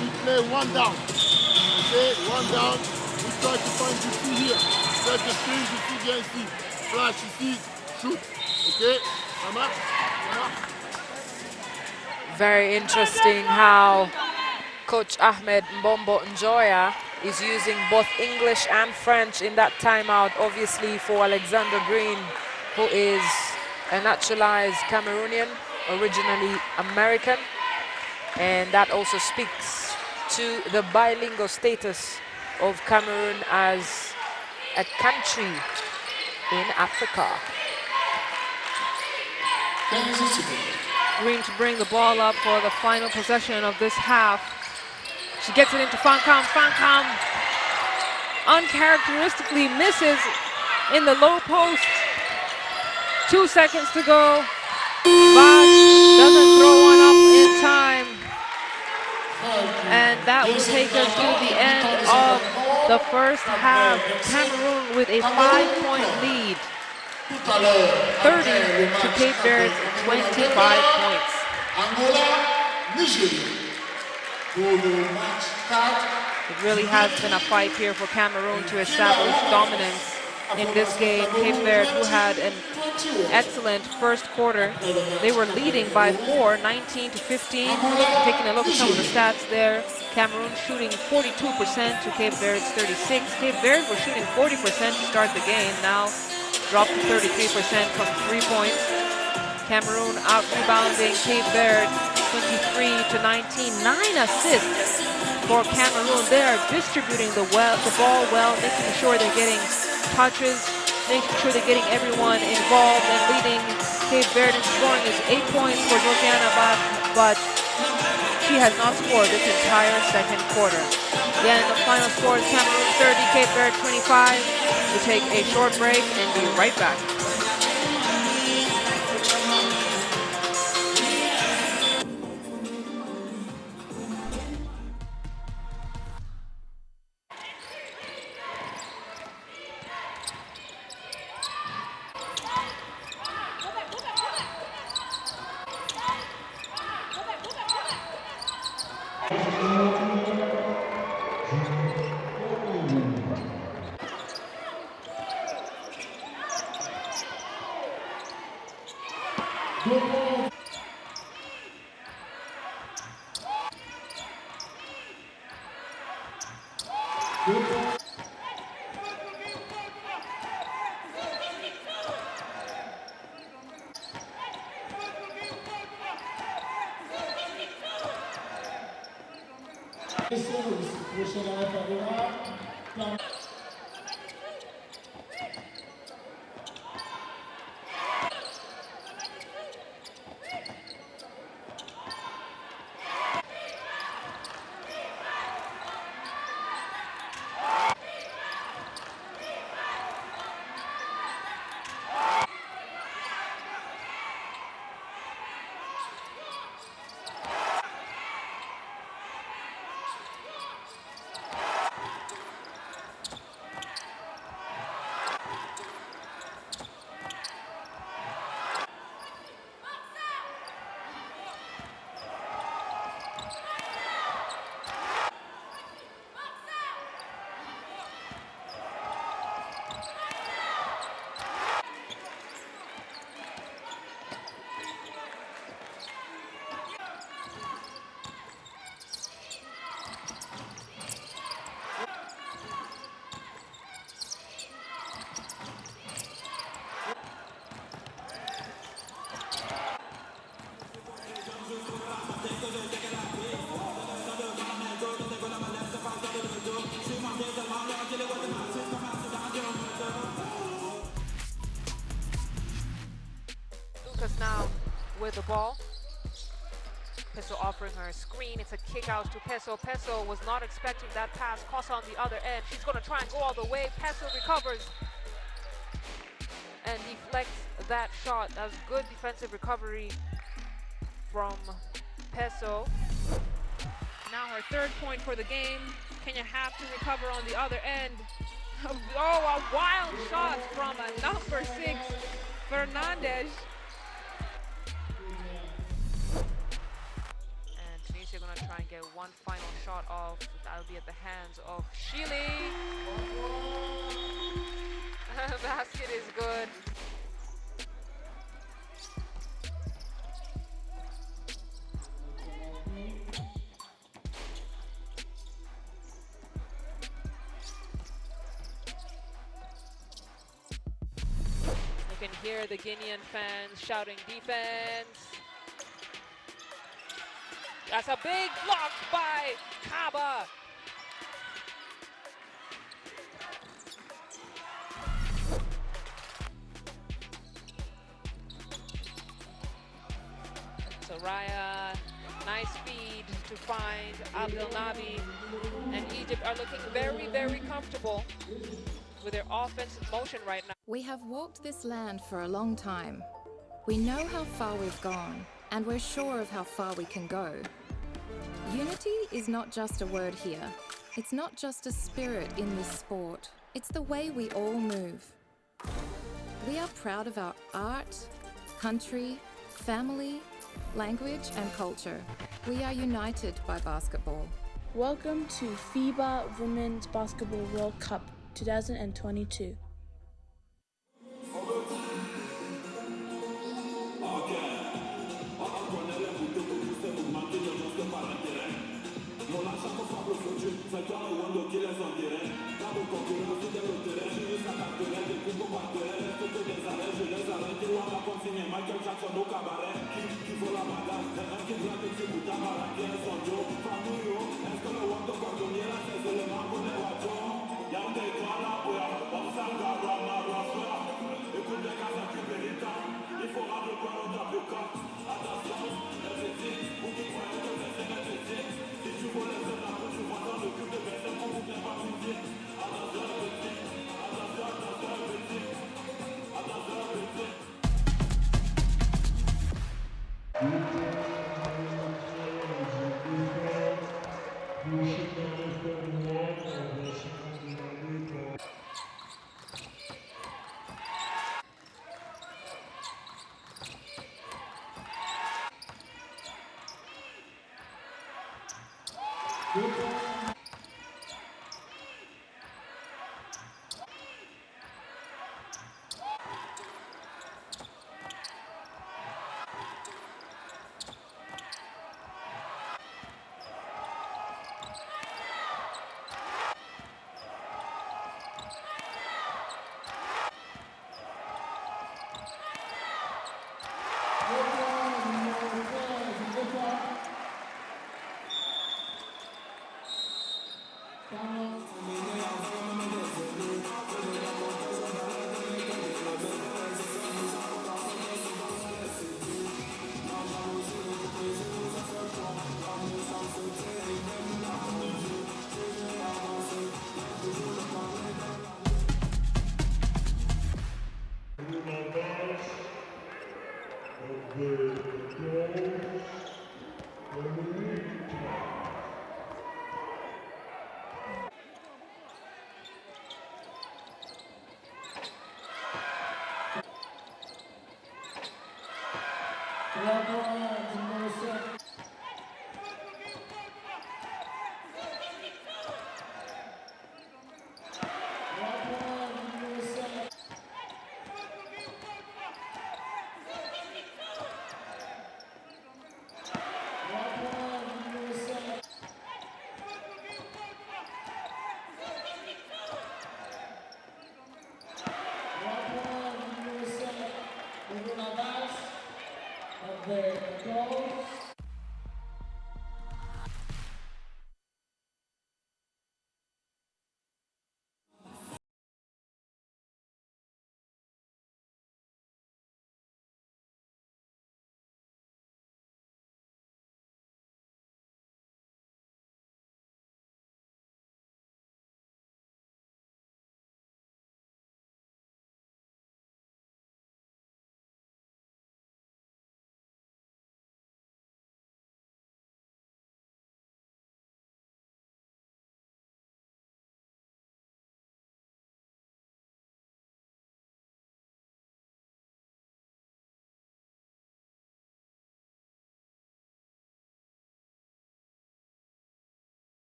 we play one down. Okay, one down, we try to find the two here. Set the screen, the two bien ici. Flash ici, shoot. Okay, ça marche? Very interesting how Coach Ahmed Mbombo Njoya is using both English and French in that timeout, obviously for Alexander Green, who is a naturalized Cameroonian, originally American, and that also speaks to the bilingual status of Cameroon as a country in Africa. Green to bring the ball up for the final possession of this half. She gets it into Fankam. Fankam uncharacteristically misses in the low post. 2 seconds to go. Vaj doesn't throw one up in time. And that will take us to the end of the first half. Cameroon with a 5-point lead. 30 to Cape Verde's 25 points. It really has been a fight here for Cameroon to establish dominance in this game. Cape Verde, who had an excellent first quarter, they were leading by 4, 19 to 15. Taking a look at some of the stats there, Cameroon shooting 42% to Cape Verde's 36. Cape Verde were shooting 40% to start the game, now dropped to 33% from 3 points. Cameroon out-rebounding Cape Verde 23 to 19. 9 assists for Cameroon. They are distributing the ball well, making sure they're getting touches, making sure they're getting everyone involved, and leading Cape Verde in scoring is 8 points for Josiana Vaj, but she has not scored this entire second quarter. Again, the final score is Cameroon 30, Cape Verde 25. We'll take a short break and be right back. Lucas now with the ball. Peso offering her a screen. It's a kick out to Peso. Peso was not expecting that pass. Kosa on the other end. She's going to try and go all the way. Peso recovers and deflects that shot. That was good defensive recovery from Peso. Now her third point for the game. Kenya have to recover on the other end. Oh, a wild shot from a number 6, Fernandez. And Tunisia gonna try and get one final shot off. That'll be at the hands of Shili. Basket is good. You can hear the Guinean fans shouting defense. That's a big block by Kaba. Soraya, nice feed to find Abdel Nabi. And Egypt are looking very, very comfortable with their offensive motion right now. We have walked this land for a long time. We know how far we've gone, and we're sure of how far we can go. Unity is not just a word here. It's not just a spirit in this sport. It's the way we all move. We are proud of our art, country, family, language, and culture. We are united by basketball. Welcome to FIBA Women's Basketball World Cup 2022.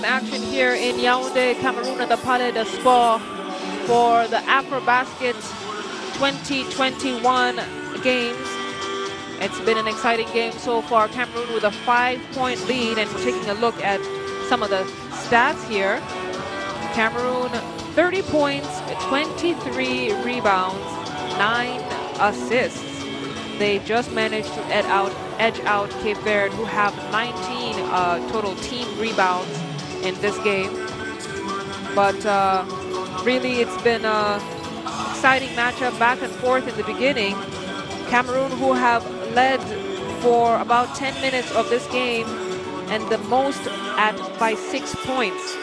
Action here in Yaoundé, Cameroon at the Palais de Sport for the AfroBasket 2021 games. It's been an exciting game so far. Cameroon with a 5-point lead, and taking a look at some of the stats here. Cameroon 30 points, 23 rebounds, 9 assists. They just managed to edge out Cape Verde, who have 19 total team rebounds in this game. But really, it's been an exciting matchup, back and forth in the beginning. Cameroon, who have led for about 10 minutes of this game, and the most by 6 points.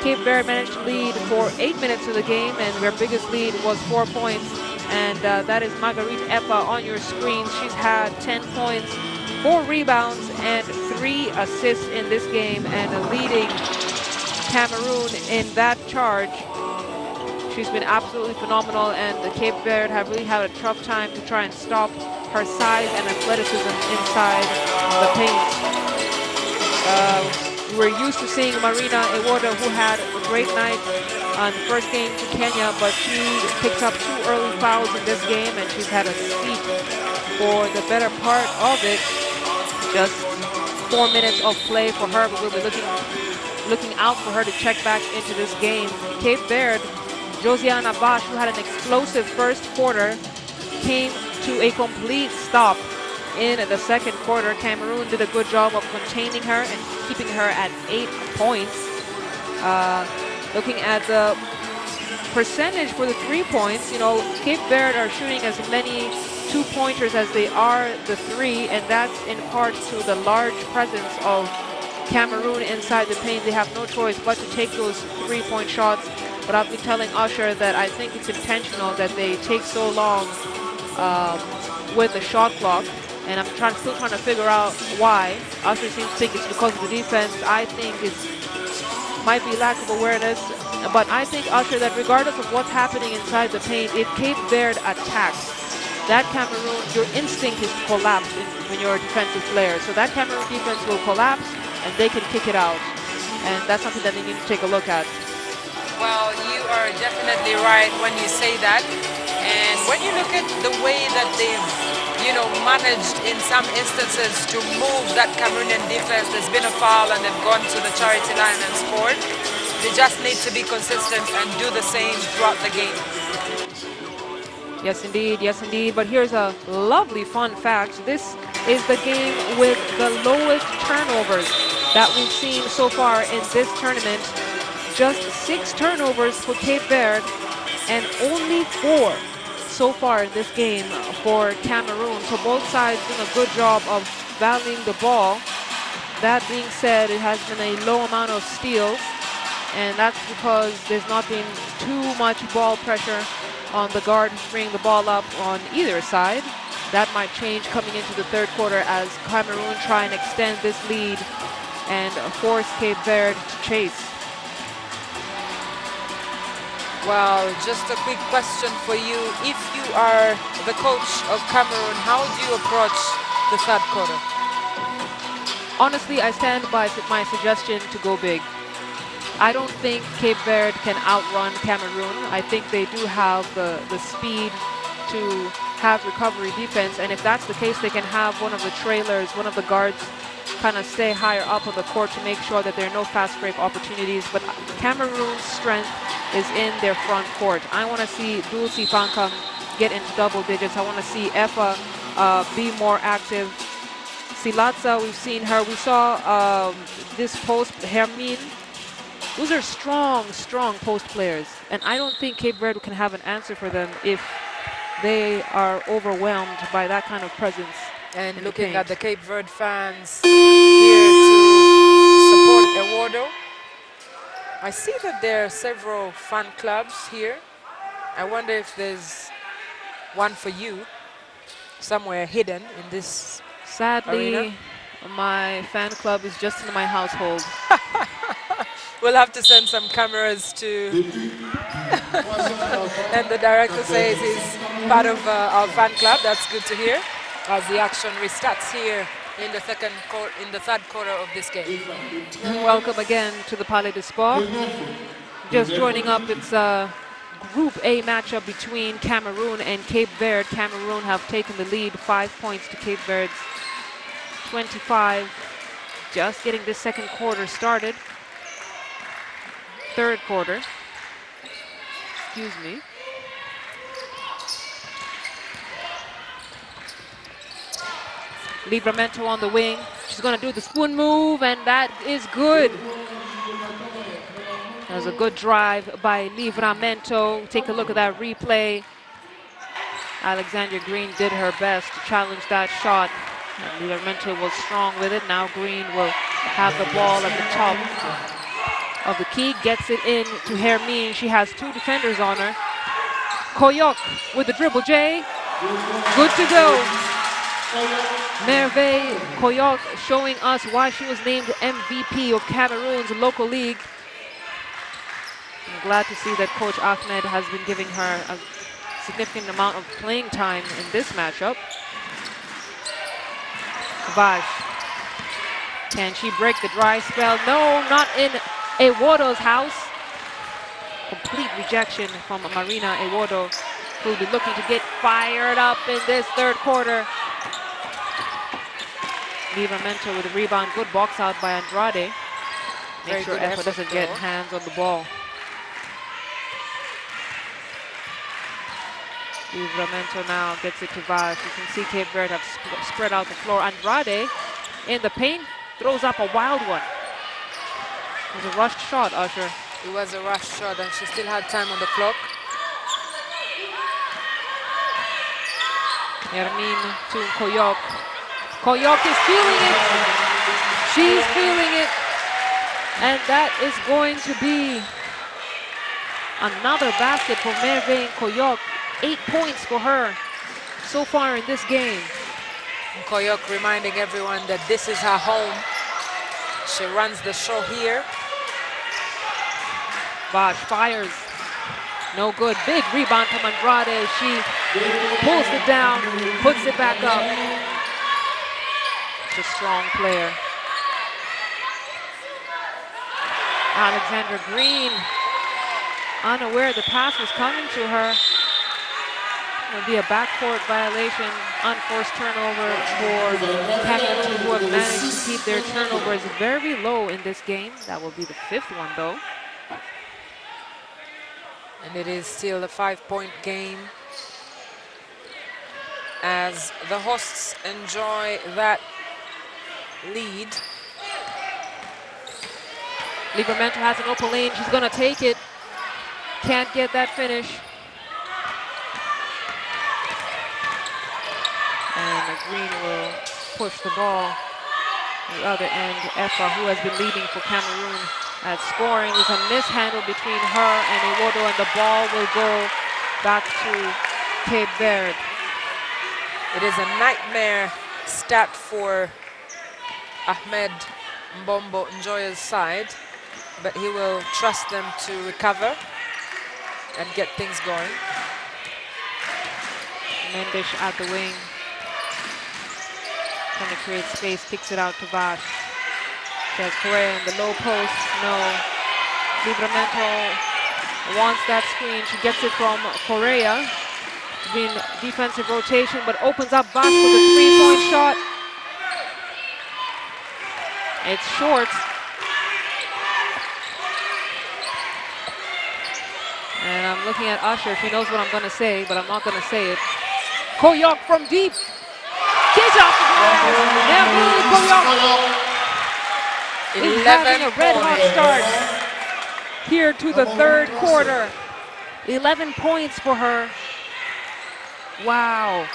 Cape Verde managed to lead for 8 minutes of the game, and their biggest lead was 4 points. And that is Marguerite Effa on your screen. She's had 10 points, 4 rebounds, and 3 assists in this game, and leading Cameroon in that charge. She's been absolutely phenomenal, and the Cape Verde have really had a tough time to try and stop her size and athleticism inside the paint. We're used to seeing Marina Ewoda, who had a great night on the first game to Kenya, but she picked up 2 early fouls in this game, and she's had a seat for the better part of it. Just 4 minutes of play for her, but we'll be looking out for her to check back into this game. Cape Verde, Josiana Bosch, who had an explosive first quarter, came to a complete stop in the second quarter. Cameroon did a good job of containing her and keeping her at 8 points. Looking at the percentage for the 3 points, you know, Cape Verde are shooting as many 2-pointers as they are the 3, and that's in part to the large presence of Cameroon inside the paint. They have no choice but to take those 3-point shots. But I've been telling Usher that I think it's intentional that they take so long with the shot clock, and I'm still trying to figure out why. Usher seems to think it's because of the defense. I think it might be lack of awareness, but I think, Usher, that regardless of what's happening inside the paint, if Cape Verde attacks, that Cameroon, your instinct is to collapse when you're a defensive player. So that Cameroon defense will collapse, and they can kick it out. And that's something that they need to take a look at. Well, you are definitely right when you say that. And when you look at the way that they've, you know, managed in some instances to move that Cameroonian defense, there's been a foul and they've gone to the charity line and scored. They just need to be consistent and do the same throughout the game. Yes, indeed. Yes, indeed. But here's a lovely fun fact. This is the game with the lowest turnovers that we've seen so far in this tournament. Just 6 turnovers for Cape Verde and only 4 so far in this game for Cameroon. So both sides doing a good job of valuing the ball. That being said, it has been a low amount of steals, and that's because there's not been too much ball pressure on the guard bringing the ball up on either side. That might change coming into the third quarter as Cameroon try and extend this lead and force Cape Verde to chase. Well, just a quick question for you. If you are the coach of Cameroon, how do you approach the third quarter? Honestly, I stand by my suggestion to go big. I don't think Cape Verde can outrun Cameroon. I think they do have the speed to have recovery defense, and if that's the case, they can have one of the trailers, one of the guards, kind of stay higher up on the court to make sure that there are no fast break opportunities. But Cameroon's strength is in their front court. I want to see Dulcie Pankam get into double digits. I want to see Effa be more active. Silatsa, we've seen her. We saw this post, Hermine. Those are strong, strong post players. And I don't think Cape Verde can have an answer for them if they are overwhelmed by that kind of presence. And looking at the Cape Verde fans here to support Ewodo. I see that there are several fan clubs here. I wonder if there's one for you somewhere hidden in this Sadly, arena. my fan club is just in my household. We'll have to send some cameras to... And the director says he's part of our fan club. That's good to hear as the action restarts here in the third quarter of this game. Welcome again to the Palais de Sport. Just joining up, it's a Group A matchup between Cameroon and Cape Verde. Cameroon have taken the lead, 5 points to Cape Verde's 25. Just getting this second quarter started. Third quarter. Excuse me. Livramento on the wing. She's going to do the spoon move, and that is good. That was a good drive by Livramento. Take a look at that replay. Alexandra Green did her best to challenge that shot. And Livramento was strong with it. Now Green will have the ball at the top of the key. Gets it in to Hermine. She has 2 defenders on her. Koyok with the dribble. Jay, good to go. Merveille Koyok showing us why she was named MVP of Cameroon's local league. I'm glad to see that Coach Ahmed has been giving her a significant amount of playing time in this matchup. Vash, can she break the dry spell? No, not in Ewodo's house. Complete rejection from Marina Ewodo, who will be looking to get fired up in this third quarter. Livramento with a rebound. Good box out by Andrade. Make sure Effa doesn't get hands on the ball. Livramento now gets it to Vash. You can see Cape Verde have spread out the floor. Andrade in the paint throws up a wild one. It was a rushed shot, Usher. It was a rush shot, and she still had time on the clock. Yermin to Koyok. Koyok is feeling it. She's feeling it. And that is going to be another basket for Merve Koyok. 8 points for her so far in this game. Koyok reminding everyone that this is her home. She runs the show here. Vash fires. No good. Big rebound from Andrade. She pulls it down, puts it back up. She's a strong player. Alexandra Green, unaware the pass was coming to her. It'll be a backcourt violation, unforced turnover for Cameroon, who have managed to keep their turnovers very low in this game. That will be the 5th one, though. And it is still a 5-point game as the hosts enjoy that lead. Livramento has an open lane. She's going to take it. Can't get that finish. And Green will push the ball. On the other end, Efa, who has been leading for Cameroon at scoring, is a mishandle between her and Iwodo, and the ball will go back to Cape Verde. It is a nightmare stat for Ahmed Mbombo Njoya's side, but he will trust them to recover and get things going. Mendes at the wing. Trying to create space, kicks it out to Vash. She has Correa in the low post. No. Livramento wants that screen. She gets it from Correa. Being defensive rotation, but opens up Vash with a 3-point shot. It's short. And I'm looking at Usher. She knows what I'm going to say, but I'm not going to say it. Koyok from deep. She's off the glass. Koyok is having a red-hot start here to the 3rd quarter. 11 points for her. Wow.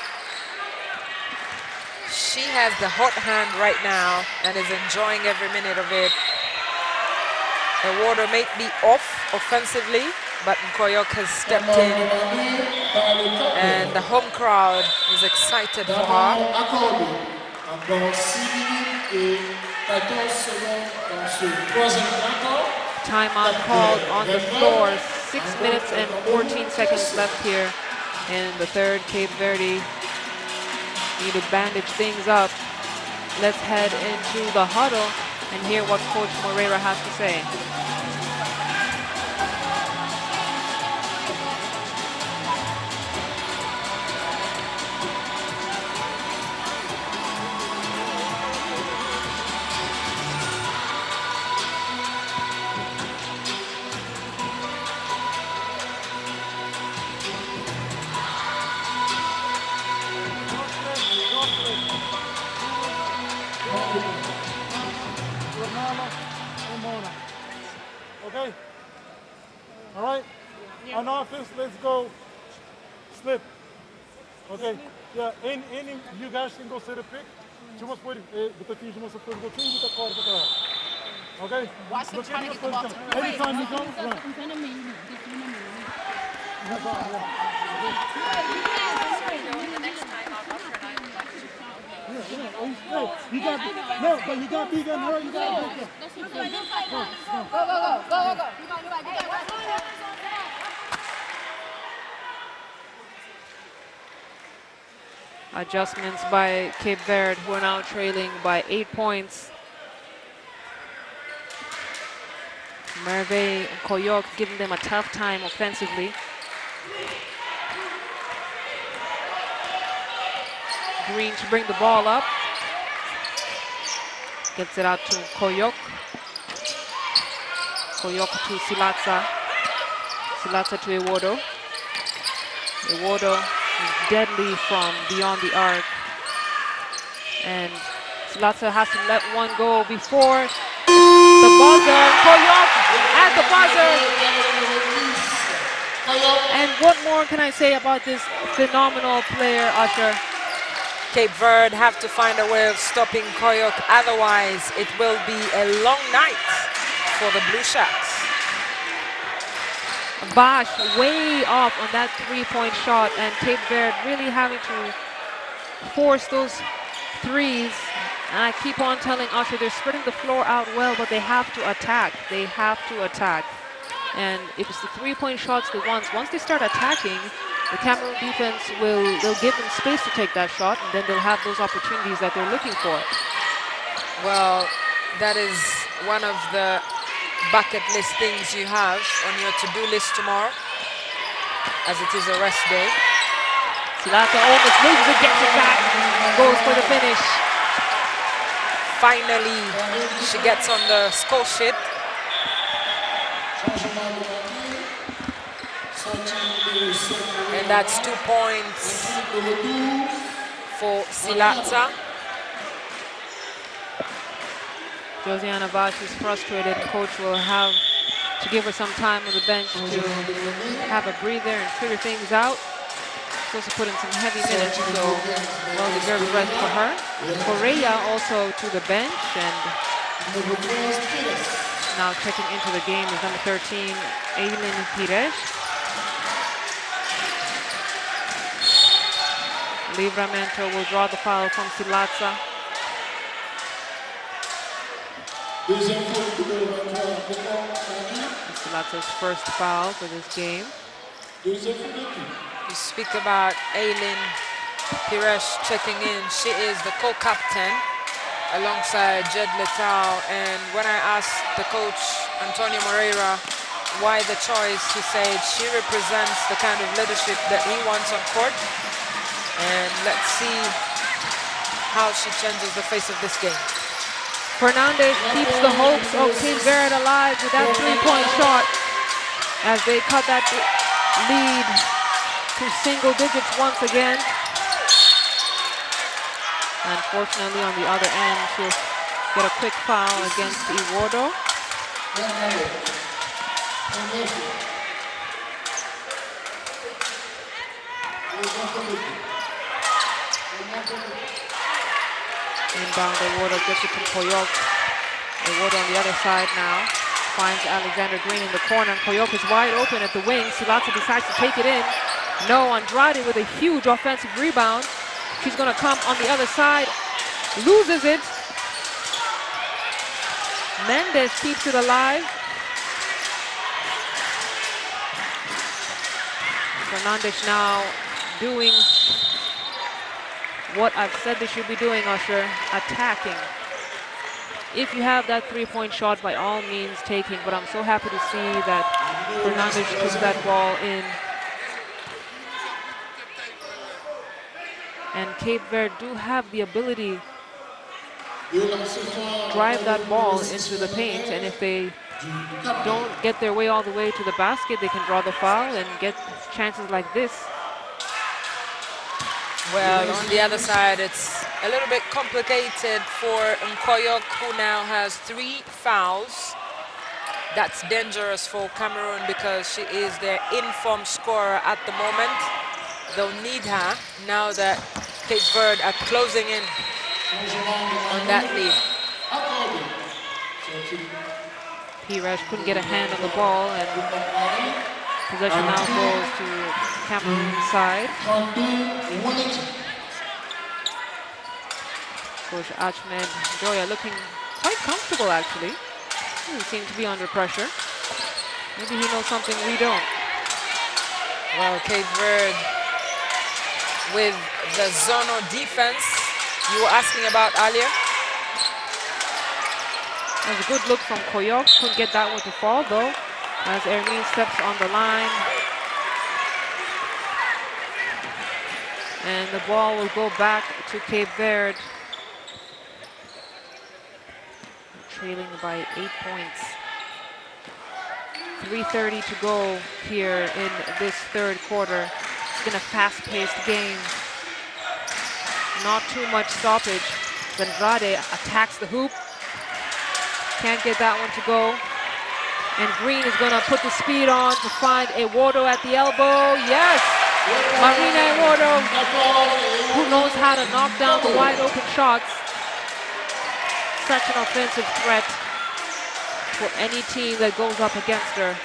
She has the hot hand right now and is enjoying every minute of it. The water may be off offensively, but Koyok has stepped in, and the home crowd is excited for her. Timeout called on the floor. 6 minutes and 14 seconds left here in the 3rd. Cape Verde need to bandage things up. Let's head into the huddle and hear what Coach Moreira has to say. Okay? All right? On offense, let's go slip. Okay? Yeah, and you guys can go set a pick. Vamos pôr, vamos pôr go team with a card for that. Okay? Watch them trying to get the ball to Anytime you come, run. You got no, but you got big on her. You got Go. Adjustments by Cape Verde, who are now trailing by 8 points. Merve and Koyok giving them a tough time offensively. Green to bring the ball up. Gets it out to Koyok. Koyok to Silatsa. Silatsa to Iwodo. Iwodo deadly from beyond the arc. And Zlata has to let one go before the buzzer. Koyok at the buzzer. And what more can I say about this phenomenal player, Usher? Cape Verde have to find a way of stopping Koyok, otherwise it will be a long night for the Blue Sharks. Bosch way off on that three-point shot, and Cape Verde really having to force those threes. And I keep on telling Usher they're spreading the floor out well, but they have to attack. They have to attack. And if it's the three-point shots they want, once they start attacking, the Cameroon defense they'll give them space to take that shot, and then they'll have those opportunities that they're looking for. Well, that is one of the bucket list things you have on your to-do list tomorrow, as it is a rest day. Zlata almost loses it, gets it back, goes for the finish. Finally, she gets on the score sheet. And that's 2 points for Zlata. Josiana Bosch is frustrated, and coach will have to give her some time on the bench to have a breather and figure things out. She's also put in some heavy minutes, so well-deserved rest for her. Correa also to the bench, and now checking into the game is number 13, Aileen Pires. Livramento will draw the foul from Zlata. Zlata's first foul for this game. You speak about Aileen Pires checking in. She is the co-captain alongside Jed Letao. And when I asked the coach, Antonio Moreira, why the choice, he said she represents the kind of leadership that he wants on court. And let's see how she changes the face of this game. Fernandez keeps the hopes of Cape Verde alive with that three-point shot as they cut that lead to single digits once again. Unfortunately, on the other end, she'll get a quick foul against Iwodo. Inbound, Iwodo gets it to Koyok. Iwodo on the other side now. Finds Alexander Green in the corner, and Koyok is wide open at the wing. Zlata decides to take it in. No, Andrade with a huge offensive rebound. She's going to come on the other side. Loses it. Mendes keeps it alive. Fernandez now doing what I've said they should be doing, Usher, attacking. If you have that three-point shot, by all means take it, but I'm so happy to see that Fernandez took that ball in. And Cape Verde do have the ability to drive that ball into the paint, and if they don't get their way all the way to the basket, they can draw the foul and get chances like this. Well, on the other side, it's a little bit complicated for Nkoyok, who now has 3 fouls. That's dangerous for Cameroon because she is their in-form scorer at the moment. They'll need her now that Cape Verde are closing in on that lead. Pires couldn't get a hand on the ball, and possession now goes to Cameroon's side. Coach Ahmed Joya looking quite comfortable, actually. He seems to be under pressure. Maybe he knows something we don't. Well, Cape Verde with the zonal defense you were asking about earlier. That was a good look from Koyok. Couldn't get that one to fall, though, as Ermine steps on the line. And the ball will go back to Cape Verde, trailing by 8 points. 3:30 to go here in this third quarter. been a fast-paced game. Not too much stoppage. Andrade attacks the hoop. Can't get that one to go. And Green is going to put the speed on to find Ewodo at the elbow. Yes! Marina Ewodo, who knows how to knock down the wide open shots. Such an offensive threat for any team that goes up against her.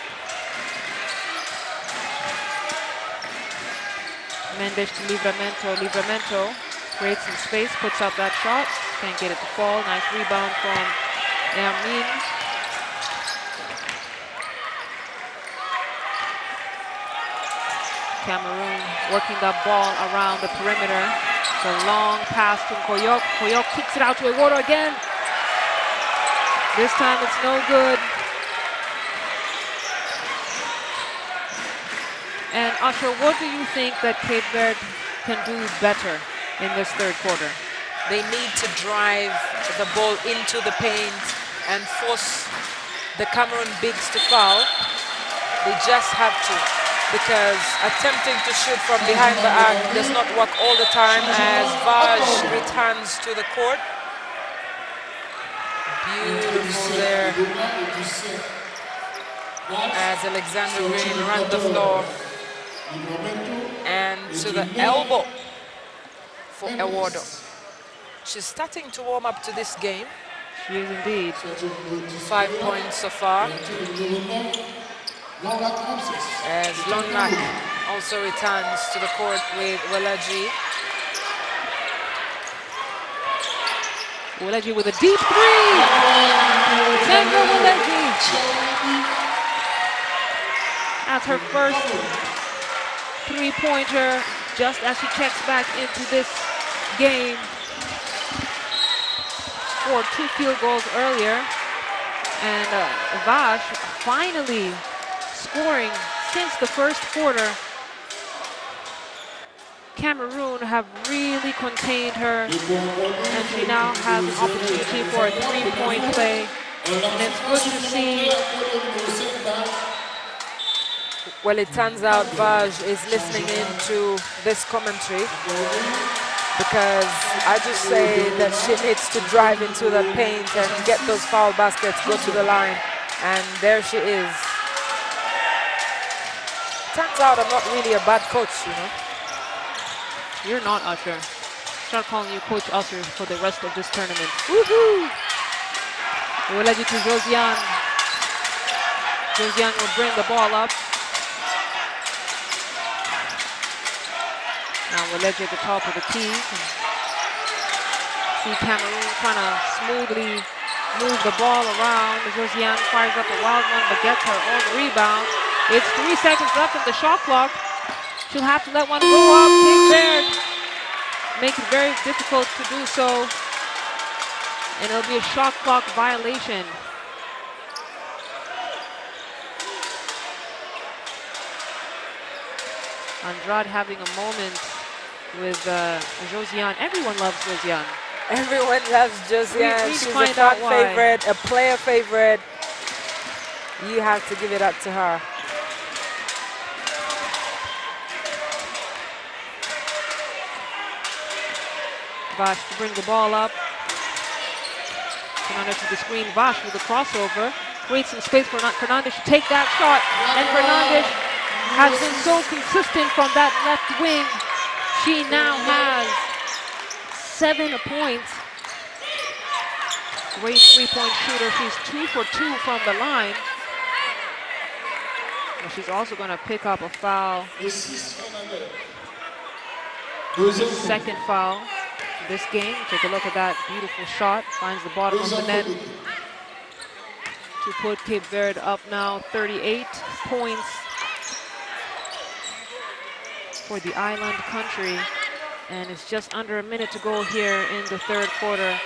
Mendes to Livramento. Livramento creates some space, puts up that shot. Can't get it to fall. Nice rebound from Ermin. Cameroon working that ball around the perimeter. It's a long pass to Koyok. Koyok kicks it out to Ewodo again. This time it's no good. And Usher, what do you think that Cape Verde can do better in this third quarter? They need to drive the ball into the paint and force the Cameroon bigs to foul. They just have to, because attempting to shoot from behind the arc does not work all the time as Vaj returns to the court. Beautiful there as Alexander Green runs the floor and to the elbow for Ewodo. She's starting to warm up to this game. She is indeed. 5 points so far. As Lonmak also returns to the court with Welaji. Welaji with a deep three! Denver Welaji! That's her first three-pointer just as she checks back into this game. Scored 2 field goals earlier. And Vash finally scoring since the first quarter. Cameroon have really contained her, and she now has an opportunity for a three-point play. And it's good to see. Well, it turns out Vaj is listening in to this commentary, because I just say that she needs to drive into the paint and get those foul baskets, go to the line, and there she is. Turns out I'm not really a bad coach, you know. You're not, Usher. Start calling you Coach Usher for the rest of this tournament. Woohoo! Welaji to Josiane. Josiane will bring the ball up. Now Welaji at the top of the key. See Cameroon trying to smoothly move the ball around. Josiane fires up a wild one, but gets her own rebound. It's 3 seconds left on the shot clock. She'll have to let one go up. Cape Verde make it very difficult to do so. And it'll be a shot clock violation. Andrade having a moment with Josiane. Everyone loves Josiane. Everyone loves Josiane. She's a fan favorite, a player favorite. You have to give it up to her. Vash to bring the ball up. Fernandez to the screen. Vash with the crossover. Creates some space for Fernandez to take that shot. And Fernandez has been so consistent from that left wing. She now has 7 points. Great three-point shooter. She's 2 for 2 from the line. And she's also going to pick up a foul. Second foul this game. Take a look at that beautiful shot. Finds the bottom of the net to put Cape Verde up now 38 points for the island country. And it's just under a minute to go here in the third quarter.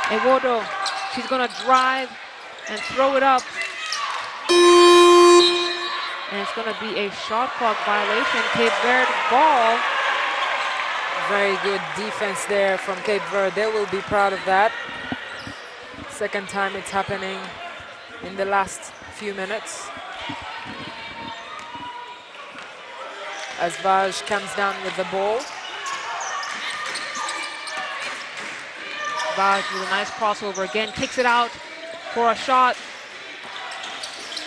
Ewodo, she's gonna drive and throw it up. And it's going to be a shot clock violation. Cape Verde ball. Very good defense there from Cape Verde. They will be proud of that. Second time it's happening in the last few minutes. as Vaj comes down with the ball. Vaj with a nice crossover again, kicks it out for a shot.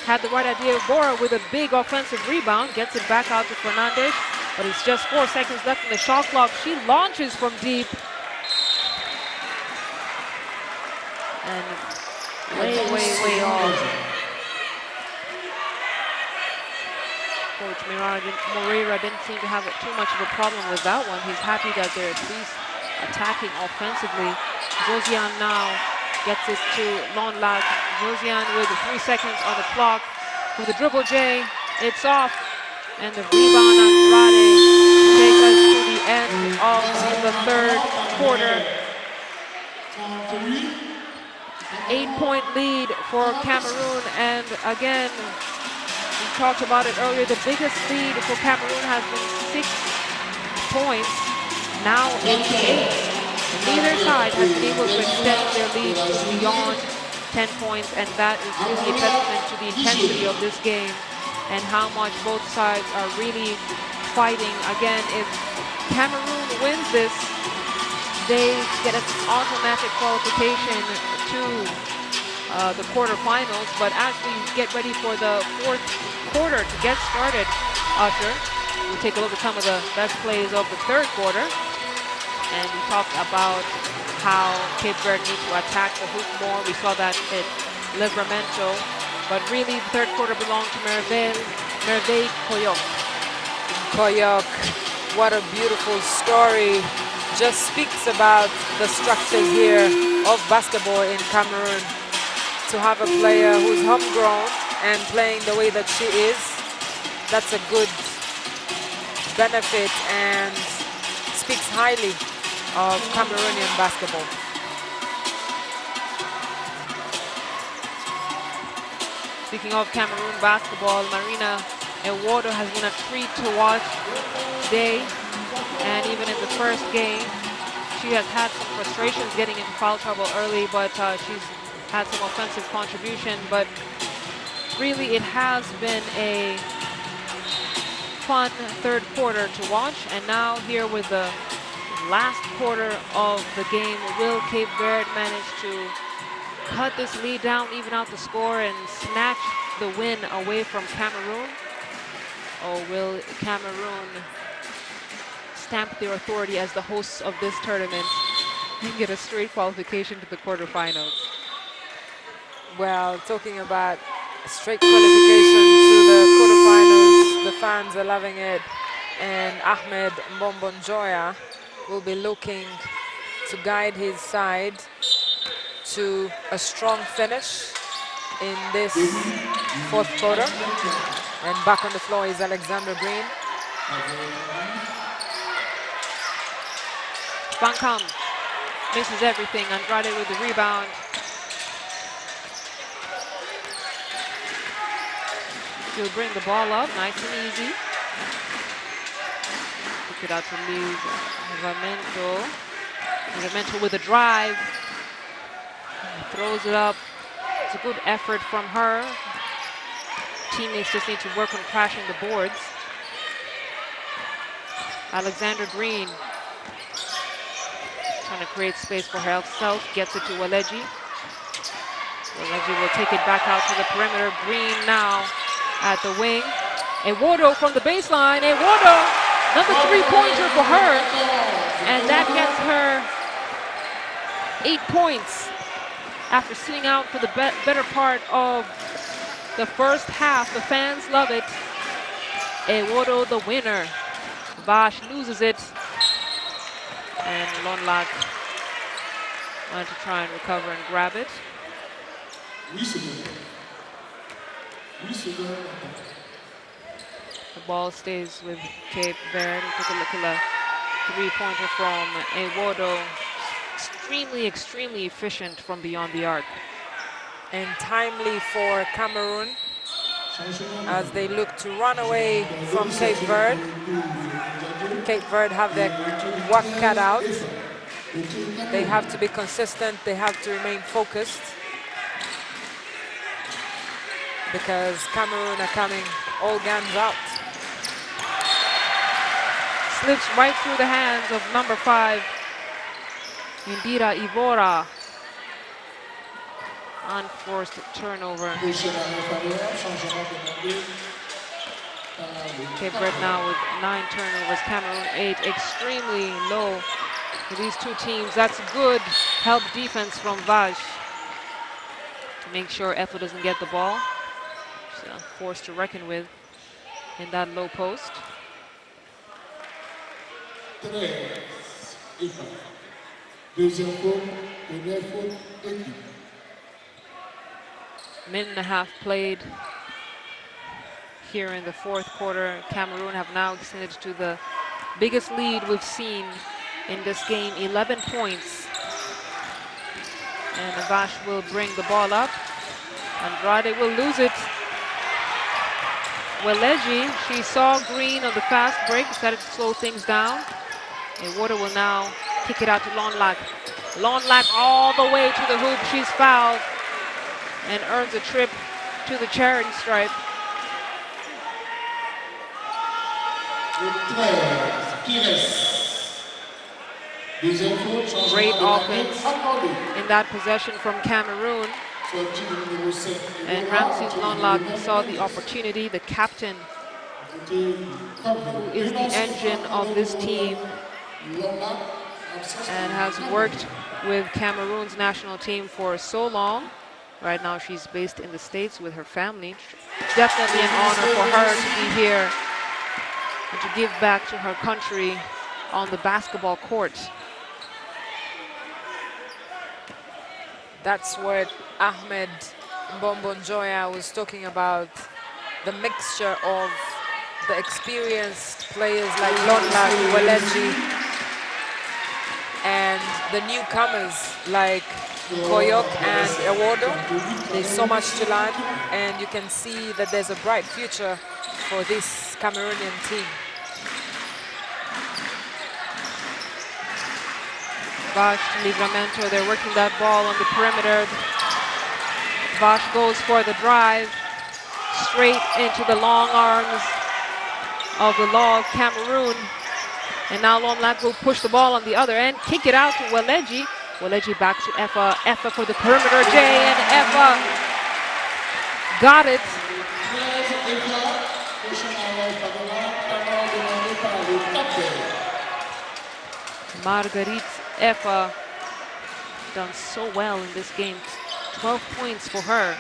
Had the right idea. Bora with a big offensive rebound, gets it back out to Fernandez, but it's just 4 seconds left in the shot clock. She launches from deep. And way off. Coach Moreira didn't seem to have too much of a problem with that one. He's happy that they're at least attacking offensively. Josiane now gets it to Lonlac. Josiane with 3 seconds on the clock. With the dribble J, it's off. And the rebound on Verde take us to the end of the third quarter. 8-point lead for Cameroon, and again, we talked about it earlier, the biggest lead for Cameroon has been 6 points. Now it's 8. Neither side has been able to extend their lead beyond 10 points, and that is really a testament to the intensity of this game and how much both sides are really fighting. Again, if Cameroon wins this, they get an automatic qualification to the quarterfinals. But as we get ready for the fourth quarter to get started, Usher, we'll take a look at some of the best plays of the third quarter. And we talked about how Cape Verde needs to attack the hoop more. We saw that at Livramento. But really, the third quarter belonged to Merveille Koyok. Koyok, what a beautiful story. Just speaks about the structures here of basketball in Cameroon. To have a player who's homegrown and playing the way that she is, that's a good benefit and speaks highly of Cameroonian basketball. Speaking of Cameroon basketball, Marina Ewodo has been a treat to watch today. And even in the first game, she has had some frustrations getting into foul trouble early, but she's had some offensive contribution. But really, it has been a fun third quarter to watch. And now here with the last quarter of the game, will Cape Verde manage to cut this lead down, even out the score, and snatch the win away from Cameroon? Or will Cameroon stamp their authority as the hosts of this tournament and get a straight qualification to the quarterfinals? Well, talking about straight qualification to the quarterfinals, the fans are loving it, and Ahmed Mbombonjoya will be looking to guide his side to a strong finish in this fourth quarter. And back on the floor is Alexander Green. Bankam misses everything. Andrade with the rebound. She'll bring the ball up, nice and easy. Pick it out to Livramento. Livramento with a drive. Throws it up. It's a good effort from her. Teammates just need to work on crashing the boards. Alexander Green trying to create space for herself. Gets it to Waleji. Waleji will take it back out to the perimeter. Green now at the wing. Ewodo from the baseline. Ewodo, another three-pointer for her. And that gets her 8 points after sitting out for the better part of the first half. The fans love it. Ewodo the winner. Vash loses it. And Lonlac wanted to try and recover and grab it. The ball stays with Cape Verde. Take a look at the three-pointer from Ewodo. Extremely efficient from beyond the arc. And timely for Cameroon as they look to run away from Cape Verde. Cape Verde have their work cut out. They have to be consistent. They have to remain focused, because Cameroon are coming all guns out. slips right through the hands of number 5, Indira Ivora. Unforced turnover. Cape Verde now with 9 turnovers, Cameroon 8, extremely low for these two teams. That's good help defense from Vaj to make sure Effa doesn't get the ball. She's a force to reckon with in that low post. Minute and a half played here in the 4th quarter. Cameroon have now extended to the biggest lead we've seen in this game, 11 points. And Avash will bring the ball up. Andrade will lose it. Weleji, she saw green on the fast break, decided to slow things down. And Water will now kick it out to Lonlak. Lonlak all the way to the hoop. She's fouled and earns a trip to the charity stripe. Great offense in that possession from Cameroon. And Ramses Lonlak saw the opportunity, the captain who is the engine of this team and has worked with Cameroon's national team for so long. Right now she's based in the States with her family. Definitely an honor for her to be here and to give back to her country on the basketball court. That's what Ahmed Mbombonjoya was talking about, the mixture of the experienced players like Lonlak, Weleji, and the newcomers like Koyok and Ewodo. There's so much to learn, and you can see that there's a bright future for this Cameroonian team. Vash to Livramento, they're working that ball on the perimeter. Vash goes for the drive, straight into the long arms of the Law of Cameroon. And now Lonlak will push the ball on the other end, kick it out to Weleji. Weleji back to Effa, Effa for the perimeter J, and Effa got it. Marguerite Effa done so well in this game. 12 points for her.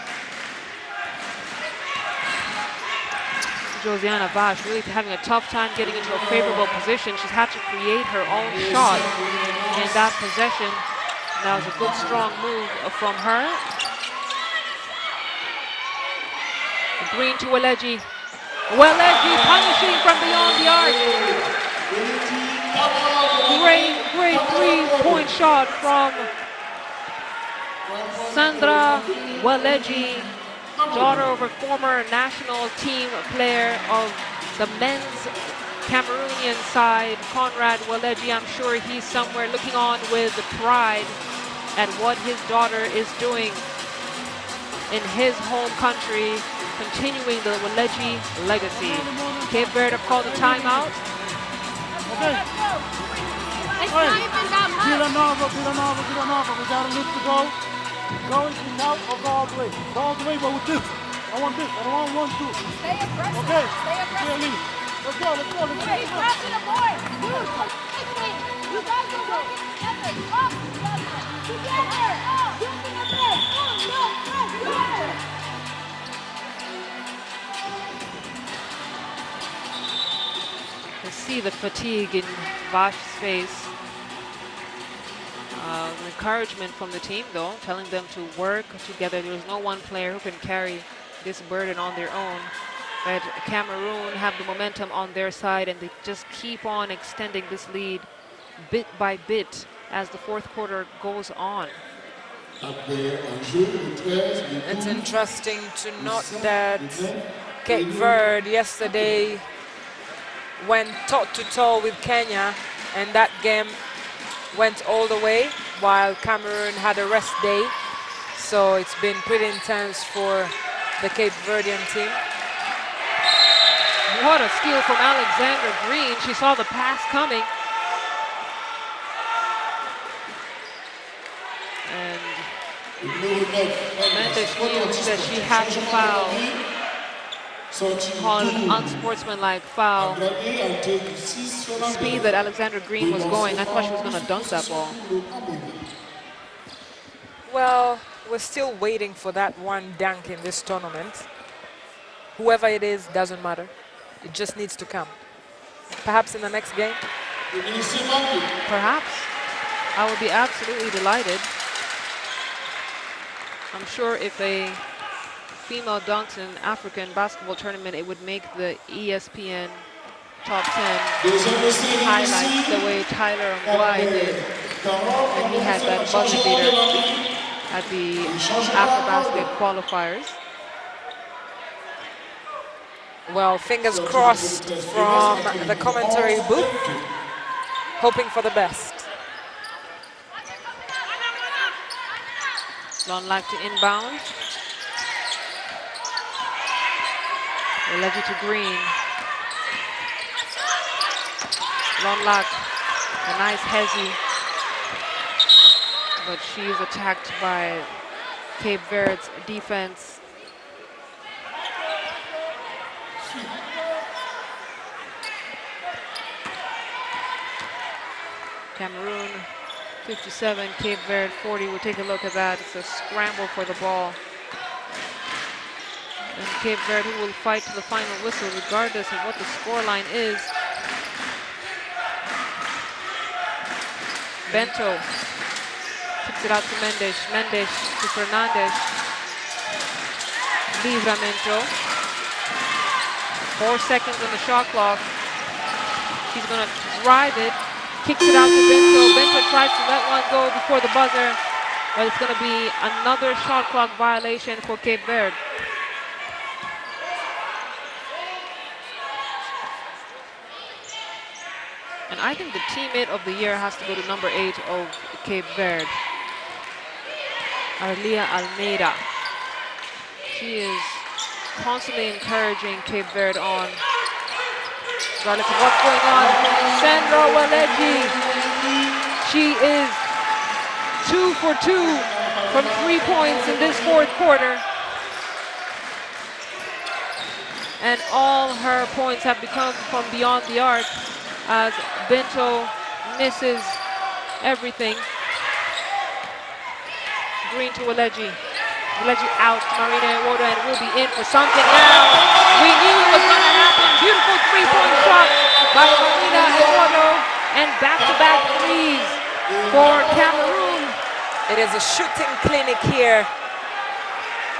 Josiana Vash really having a tough time getting into a favorable position. She's had to create her own shot in that possession. That was a good, strong move from her. Green to Weleji. Weleji punishing from beyond the arc. Great three-point shot from Sandra Weleji, daughter of a former national team player of the men's Cameroonian side, Conrad Weleji. I'm sure he's somewhere looking on with pride at what his daughter is doing in his home country, continuing the Weleji legacy. Cape Verde called a timeout. Okay. Villanova, we got a lift to go. Go and kick out or go all the way. Go all the way, but with this. I want this. I don't want 1, 2. Stay aggressive. Okay. Stay aggressive. Let's go. Keep pressing the board. Dude, you guys are working together. Up together. Using the best. No, press together. You see the fatigue in Vash's face. Encouragement from the team, though, telling them to work together. There's no one player who can carry this burden on their own. But Cameroon have the momentum on their side, and they just keep on extending this lead bit by bit as the 4th quarter goes on. It's interesting to note that Cape Verde yesterday went toe-to-toe with Kenya, and that game went all the way, while Cameroon had a rest day. So it's been pretty intense for the Cape Verdean team. What a steal from Alexandra Green. She saw the pass coming. And Mendes knew that she had to foul. Called an unsportsmanlike foul. The speed that Alexandra Green was going, I thought she was going to dunk that ball. Well, we're still waiting for that one dunk in this tournament. Whoever it is, doesn't matter. It just needs to come. Perhaps in the next game? Perhaps. I would be absolutely delighted. I'm sure if a female dunks in African basketball tournament, it would make the ESPN top 10 highlights the way Tyler Mguy did. And he had that buzzer beater at the AfroBasket qualifiers. Well, fingers crossed from the commentary booth, hoping for the best. Lonlack to inbound. Leggy to Green. Lonlack, a nice hezzy, but she is attacked by Cape Verde's defense. Cameroon 57, Cape Verde 40. We'll take a look at that. It's a scramble for the ball. And Cape Verde, who will fight to the final whistle regardless of what the scoreline is. Bento kicks it out to Mendes. Mendes to Fernandez. Livramento. 4 seconds on the shot clock. She's going to drive it. Kicks it out to Bento. Bento tries to let one go before the buzzer, but it's going to be another shot clock violation for Cape Verde. And I think the teammate of the year has to go to number 8 of Cape Verde, Arlia Almeida. She is constantly encouraging Cape Verde on, regardless of what's going on. Sandra Waleji, she is 2 for 2 from 3 points in this fourth quarter. And all her points have become from beyond the arc as Bento misses everything. Green to Waleji. Waleji out, Marina Iwodo, and will be in for something now. We knew it was going to happen. Beautiful three-point shot by Marina Iwodo, and back-to-back threes for Cameroon. It is a shooting clinic here,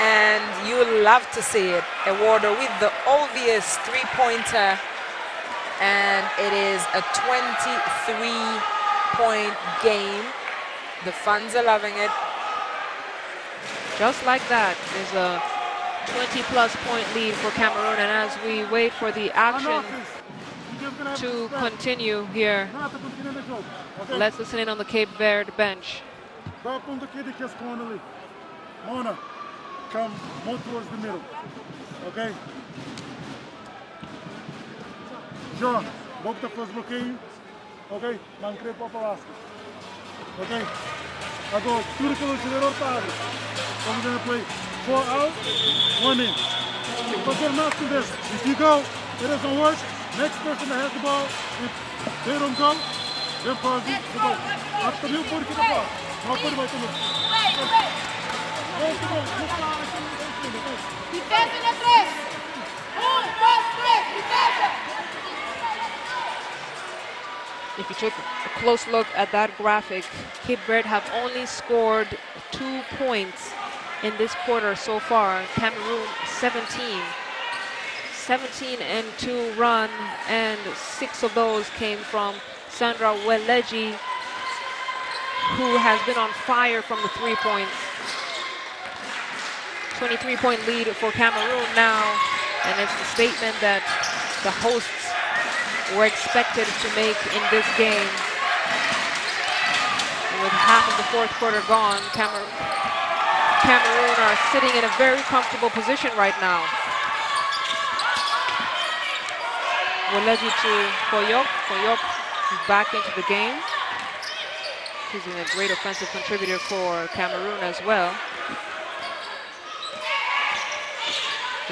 and you love to see it. Iwodo with the obvious three-pointer, and it is a 23-point game. The fans are loving it. Just like that, there's a 20-plus point lead for Cameroon, and as we wait for the action to continue here, let's listen in on the Cape Verde bench. Mona, come more towards the middle, okay? John, book the first blockade, okay? Mancre Papalasco, okay? I go to the color padre. So we're gonna play 4 out, 1 in. But they're not to this. If you go, it doesn't work. Next person that has the ball, if they don't go, they're pausing the ball. After you put it to the ball. Now put it back to the Defensa na 3. 1, 2, 3. Defensa. If you took a close look at that graphic, Cape Verde have only scored 2 points in this quarter so far. Cameroon 17. 17-2 run, and 6 of those came from Sandra Waleji, who has been on fire from the 3 points. 23-point lead for Cameroon now, and it's the statement that the hosts were expected to make in this game. With half of the fourth quarter gone, Cameroon are sitting in a very comfortable position right now. Woleji to Koyok. Koyok is back into the game. He's been a great offensive contributor for Cameroon as well.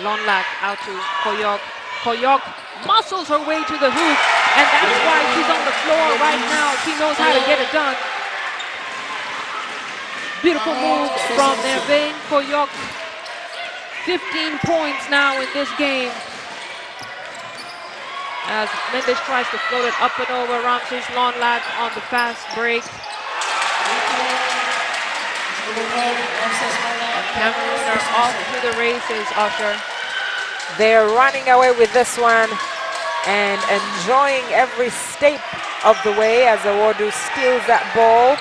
Lonlak out to Koyok. Koyok muscles her way to the hoop, and that's why she's on the floor right now. She knows how to get it done. Beautiful move from Nervain Koyok. 15 points now in this game. As Mendes tries to float it up and over, Ramses Lonlak on the fast break. Cameroon are off to the races, Usher. They're running away with this one and enjoying every step of the way as Awodu steals that ball.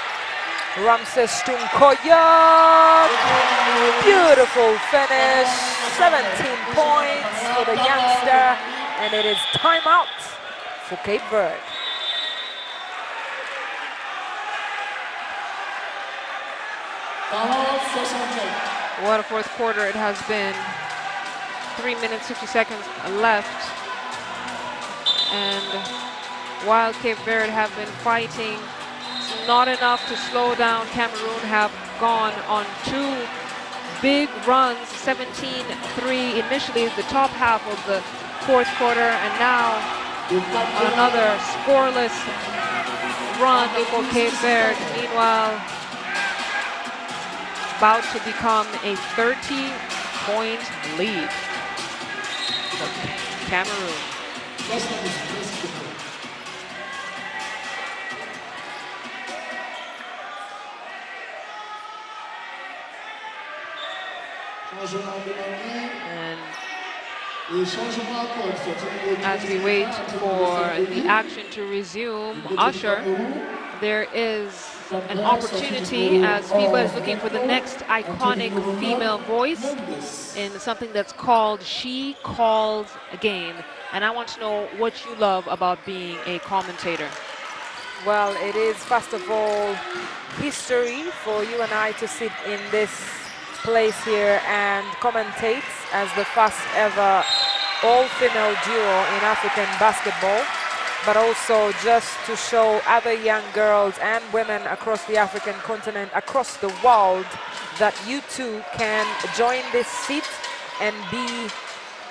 Ramses Tunkoyok, beautiful finish, 17 points for the youngster, and it is timeout for Cape Verde. What a fourth quarter it has been. 3 minutes, 50 seconds left. And while Cape Verde have been fighting, it's not enough to slow down. Cameroon have gone on 2 big runs, 17-3 initially, the top half of the fourth quarter, and now another scoreless run for Cape Verde. Meanwhile, about to become a 30-point lead for Cameroon. And as we wait for the action to resume, Usher, there is an opportunity as FIBA is looking for the next iconic female voice in something that's called She Calls a Game. And I want to know what you love about being a commentator. Well, it is first of all history for you and I to sit in this place here and commentate as the first ever all-female duo in African basketball, but also just to show other young girls and women across the African continent, across the world, that you too can join this seat and be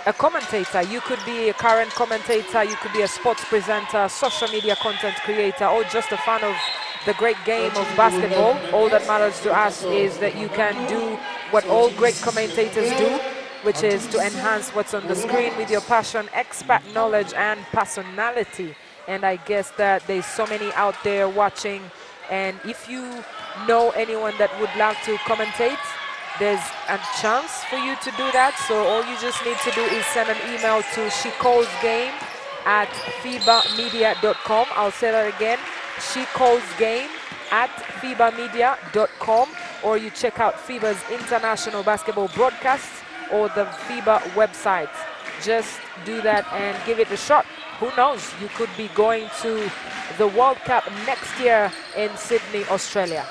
a commentator. You could be a current commentator, you could be a sports presenter, social media content creator, or just a fan of the great game of basketball. All that matters to us is that you can do what all great commentators do, which is to enhance what's on the screen with your passion, expert knowledge, and personality. And I guess that there's so many out there watching, and if you know anyone that would love to commentate, there's a chance for you to do that. So all you just need to do is send an email to shecallsgame@fibamedia.com. I'll say that again, shecallsgame@fibamedia.com, or you check out FIBA's international basketball broadcasts or the FIBA website. Just do that and give it a shot. Who knows, you could be going to the World Cup next year in Sydney, Australia.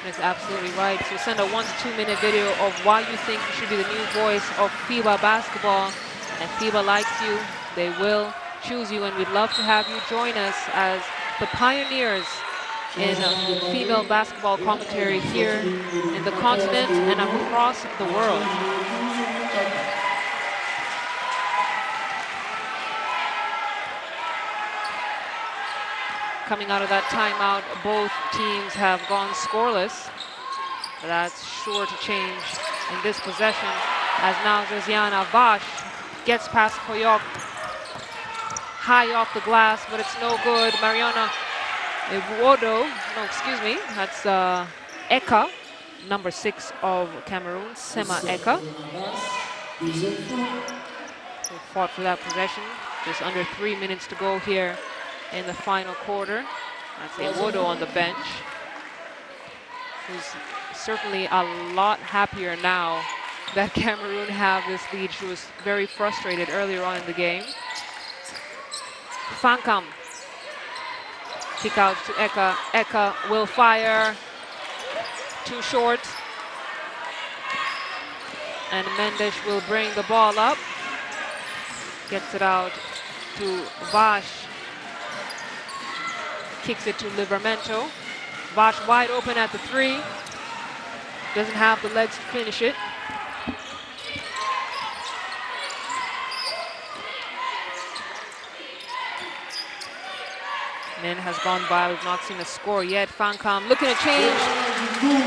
That's absolutely right. So send a 1 to 2 minute video of why you think you should be the new voice of FIBA basketball. And FIBA likes you, they will choose you, and we'd love to have you join us as the pioneers in female basketball commentary here in the continent and across the world. Coming out of that timeout, both teams have gone scoreless. That's sure to change in this possession, as now Josiana Vash gets past Koyok, high off the glass, but it's no good. Mariana Ewodo, no, excuse me, that's Eka, number 6 of Cameroon, Sema Eka. Who fought for that possession. Just under 3 minutes to go here in the final quarter. That's Ewodo on the bench, who's certainly a lot happier now that Cameroon have this lead. She was very frustrated earlier on in the game. Fankam, kick out to Eka. Eka will fire, too short. And Mendes will bring the ball up. Gets it out to Vash. Kicks it to Livramento. Vash wide open at the 3. Doesn't have the legs to finish it. Min has gone by. We've not seen a score yet. Fancam looking to change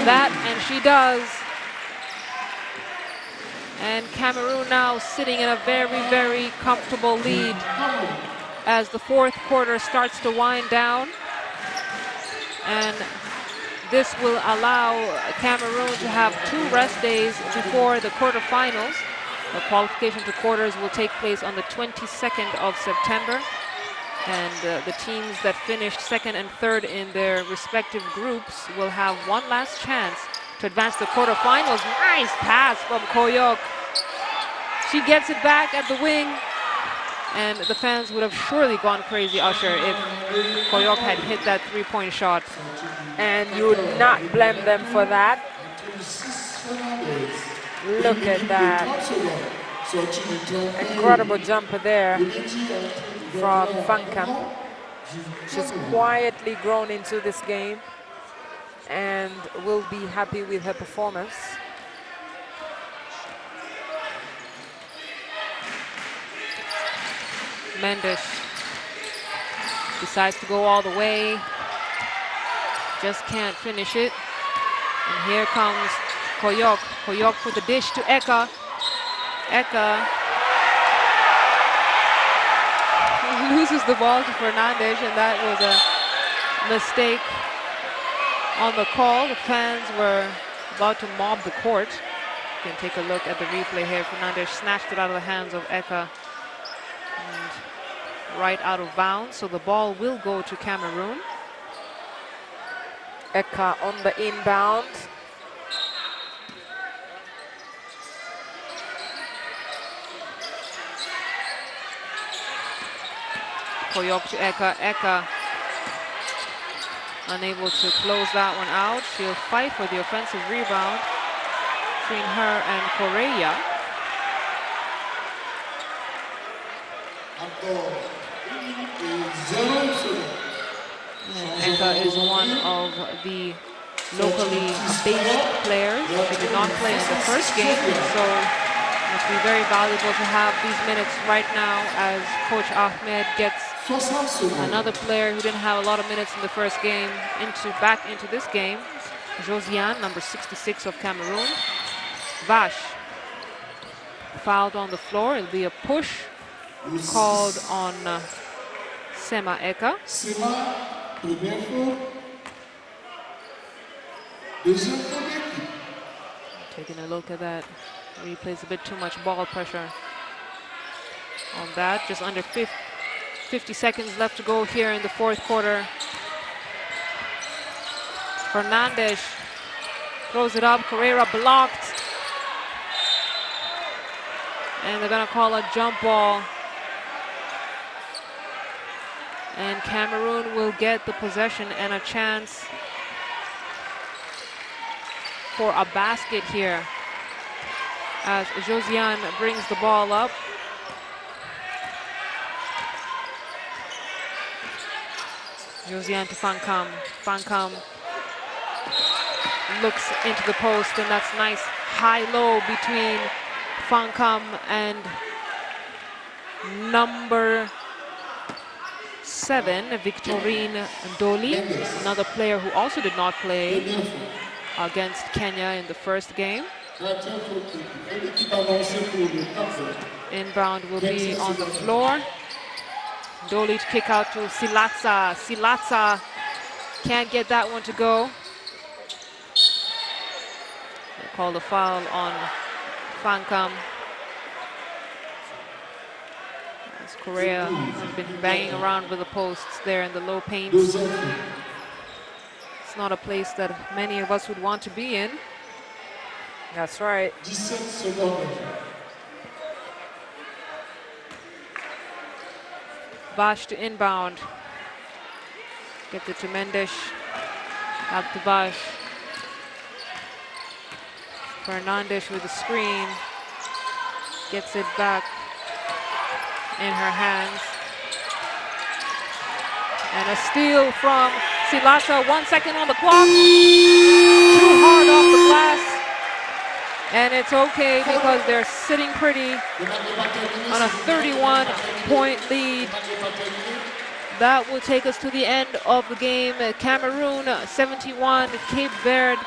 that, and she does. And Cameroon now sitting in a very, very comfortable lead as the 4th quarter starts to wind down. And this will allow Cameroon to have 2 rest days before the quarterfinals. The qualification to quarters will take place on the 22nd of September. And the teams that finished 2nd and 3rd in their respective groups will have one last chance to advance to quarterfinals. Nice pass from Koyok. She gets it back at the wing. And the fans would have surely gone crazy, Usher, if Koyok had hit that 3-point shot. And you would not blame them for that. Look at that. Incredible jumper there from Fancam. She's quietly grown into this game and will be happy with her performance. Mendes decides to go all the way. Just can't finish it. And here comes Koyok. Koyok for the dish to Eka. Eka loses the ball to Fernandez, and that was a mistake on the call. The fans were about to mob the court. You can take a look at the replay here. Fernandez snatched it out of the hands of Eka. And right out of bounds, so the ball will go to Cameroon. Eka on the inbound. Koyok to Eka. Eka unable to close that one out. She'll fight for the offensive rebound between her and Correa. Eka is one of the locally based players. She did not play in the first game, so it must be very valuable to have these minutes right now as Coach Ahmed gets another player who didn't have a lot of minutes in the first game back into this game. Josiane, number 66 of Cameroon. Vash fouled on the floor. It'll be a push called on Sema Eka. Taking a look at that. Replays a bit too much ball pressure on that. Just under 50 seconds left to go here in the 4th quarter. Fernandez throws it up. Correa blocked. And they're going to call a jump ball. And Cameroon will get the possession and a chance for a basket here as Josiane brings the ball up. Josiane to Fancam. Fancam looks into the post, and that's nice high-low between Fancam and number 7, Victorine Ndoli, another player who also did not play against Kenya in the first game. Inbound will be on the floor. Ndoli to kick out to Silatsa. Silatsa can't get that one to go. They call the foul on Fancam. As Correa has been banging around with the posts there in the low paint. It's not a place that many of us would want to be in. That's right. Vash to inbound. Gets it to Mendes. Out to Vash. Fernandez with the screen. Gets it back in her hands. And a steal from Silasa. 1 second on the clock. Too hard off the glass. And it's okay because they're sitting pretty on a 31-point lead. That will take us to the end of the game. Cameroon 71, Cape Verde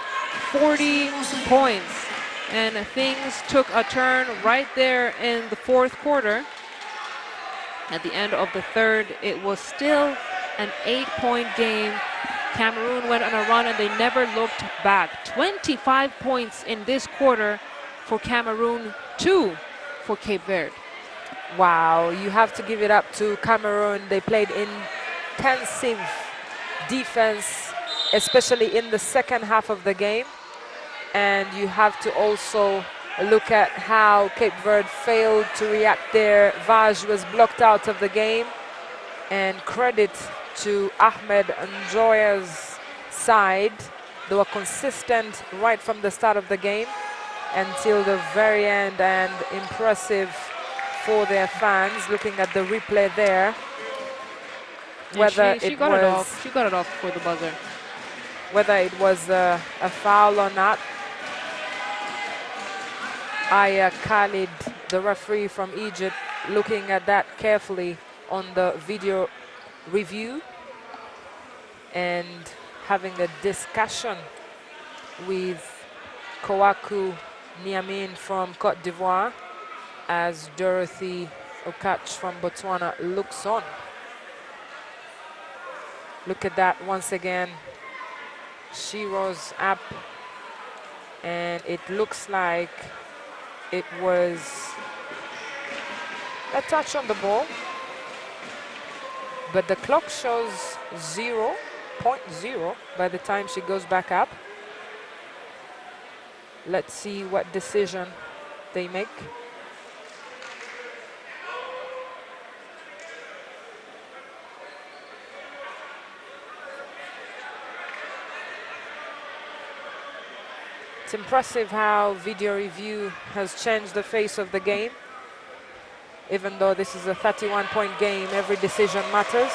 40 points. And things took a turn right there in the fourth quarter. At the end of the third, it was still an 8-point game. Cameroon went on a run and they never looked back. 25 points in this quarter for Cameroon, 2 for Cape Verde. Wow, you have to give it up to Cameroon. They played intensive defense, especially in the second half of the game. And you have to also look at how Cape Verde failed to react there. Vaj was blocked out of the game. And credit to Ahmed Njoya's side. They were consistent right from the start of the game until the very end, and impressive for their fans looking at the replay there. Whether she got it off. She got it off for the buzzer. Whether it was a foul or not. Aya Khalid, the referee from Egypt, looking at that carefully on the video review and having a discussion with Kowaku Niamin from Cote d'Ivoire as Dorothy Okach from Botswana looks on. Look at that once again. Shiro's up, and it looks like it was a touch on the ball, but the clock shows 0.0 by the time she goes back up. Let's see what decision they make. It's impressive how video review has changed the face of the game. Even though this is a 31-point game, every decision matters.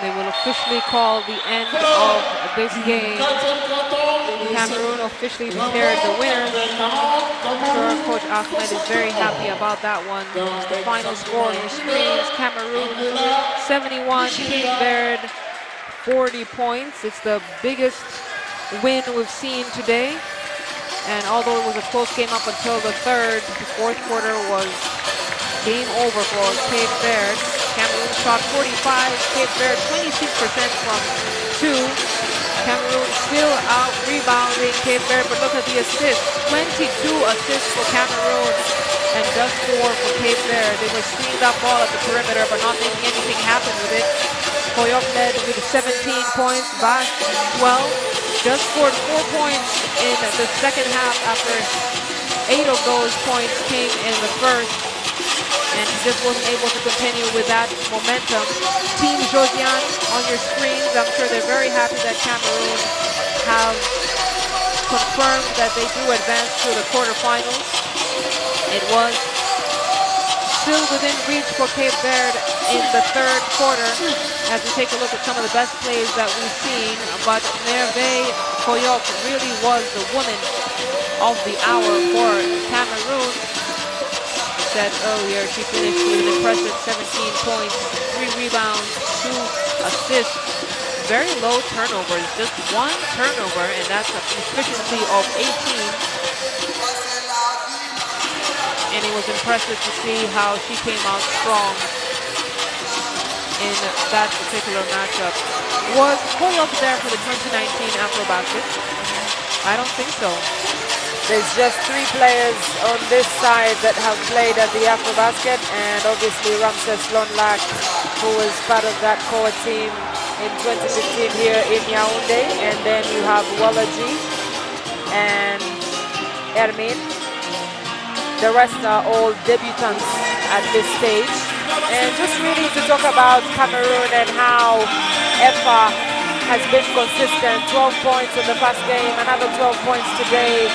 They will officially call the end of this game. Cameroon officially declared the winner. I'm sure Coach Ahmed is very happy about that one. The final score on your screens: Cameroon 71, Cape Verde 40 points. It's the biggest win we've seen today. And although it was a close game up until the third, the fourth quarter was game over for Cape Verde. Cameroon shot 45, Cape Verde 26% from 2. Cameroon still out rebounding Cape Verde, but look at the assists. 22 assists for Cameroon and just 4 for Cape Verde. They were screened up ball at the perimeter, but not making anything happen with it. Koyok led with 17 points, Bash 12. Just scored 4 points in the second half after 8 of those points came in the first. And he just wasn't able to continue with that momentum. Team Josiane on your screens. I'm sure they're very happy that Cameroon have confirmed that they do advance to the quarterfinals. It was still within reach for Cape Verde in the third quarter as we take a look at some of the best plays that we've seen. But Merveille Koyok really was the woman of the hour for Cameroon. Said earlier, she finished with an impressive 17 points, 3 rebounds, 2 assists, very low turnovers, just 1 turnover, and that's an efficiency of 18. And it was impressive to see how she came out strong in that particular matchup. Was Koyok there for the 2019 AfroBasket? I don't think so. There's just 3 players on this side that have played at the AfroBasket, and obviously Ramses Lonlak, who was part of that core team in 2015 here in Yaoundé, and then you have Walaji and Ermin. The rest are all debutants at this stage. And just really to talk about Cameroon and how FA has been consistent. 12 points in the first game, another 12 points today.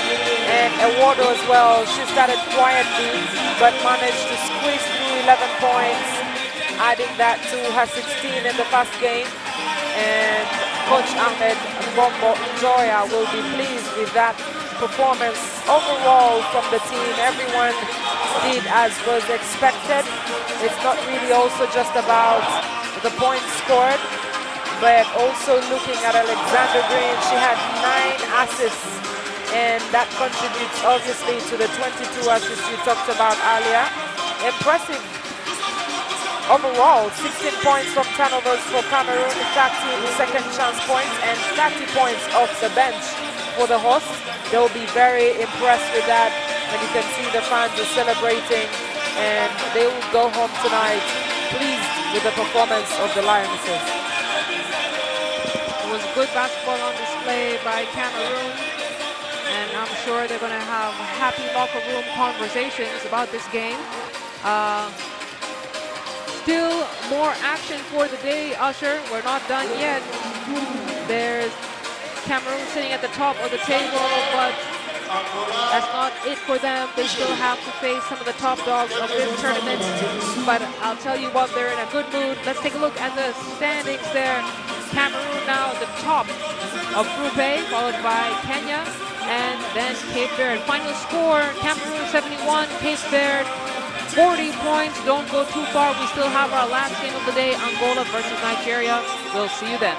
And Eduardo as well. She started quietly, but managed to squeeze through 11 points, adding that to her 16 in the first game. And Coach Ahmed Bombo Njoya will be pleased with that performance overall from the team. Everyone did as was expected. It's not really also just about the points scored, but also looking at Alexander Green. She had 9 assists, and that contributes obviously to the 22 assists you talked about earlier. Impressive overall. 16 points from turnovers for Cameroon, 13 second chance points, and 30 points off the bench for the hosts. They'll be very impressed with that, and you can see the fans are celebrating, and they will go home tonight pleased with the performance of the Lionesses. It was good basketball on display by Cameroon, and I'm sure they're going to have happy locker room conversations about this game. Still more action for the day, Usher. We're not done yet. There's Cameroon sitting at the top of the table, but that's not it for them. They still have to face some of the top dogs of this tournament. But I'll tell you what, they're in a good mood. Let's take a look at the standings there. Cameroon now at the top of Group A, followed by Kenya and then Cape Verde. Final score, Cameroon 71, Cape Verde 40 points. Don't go too far. We still have our last game of the day, Angola versus Nigeria. We'll see you then.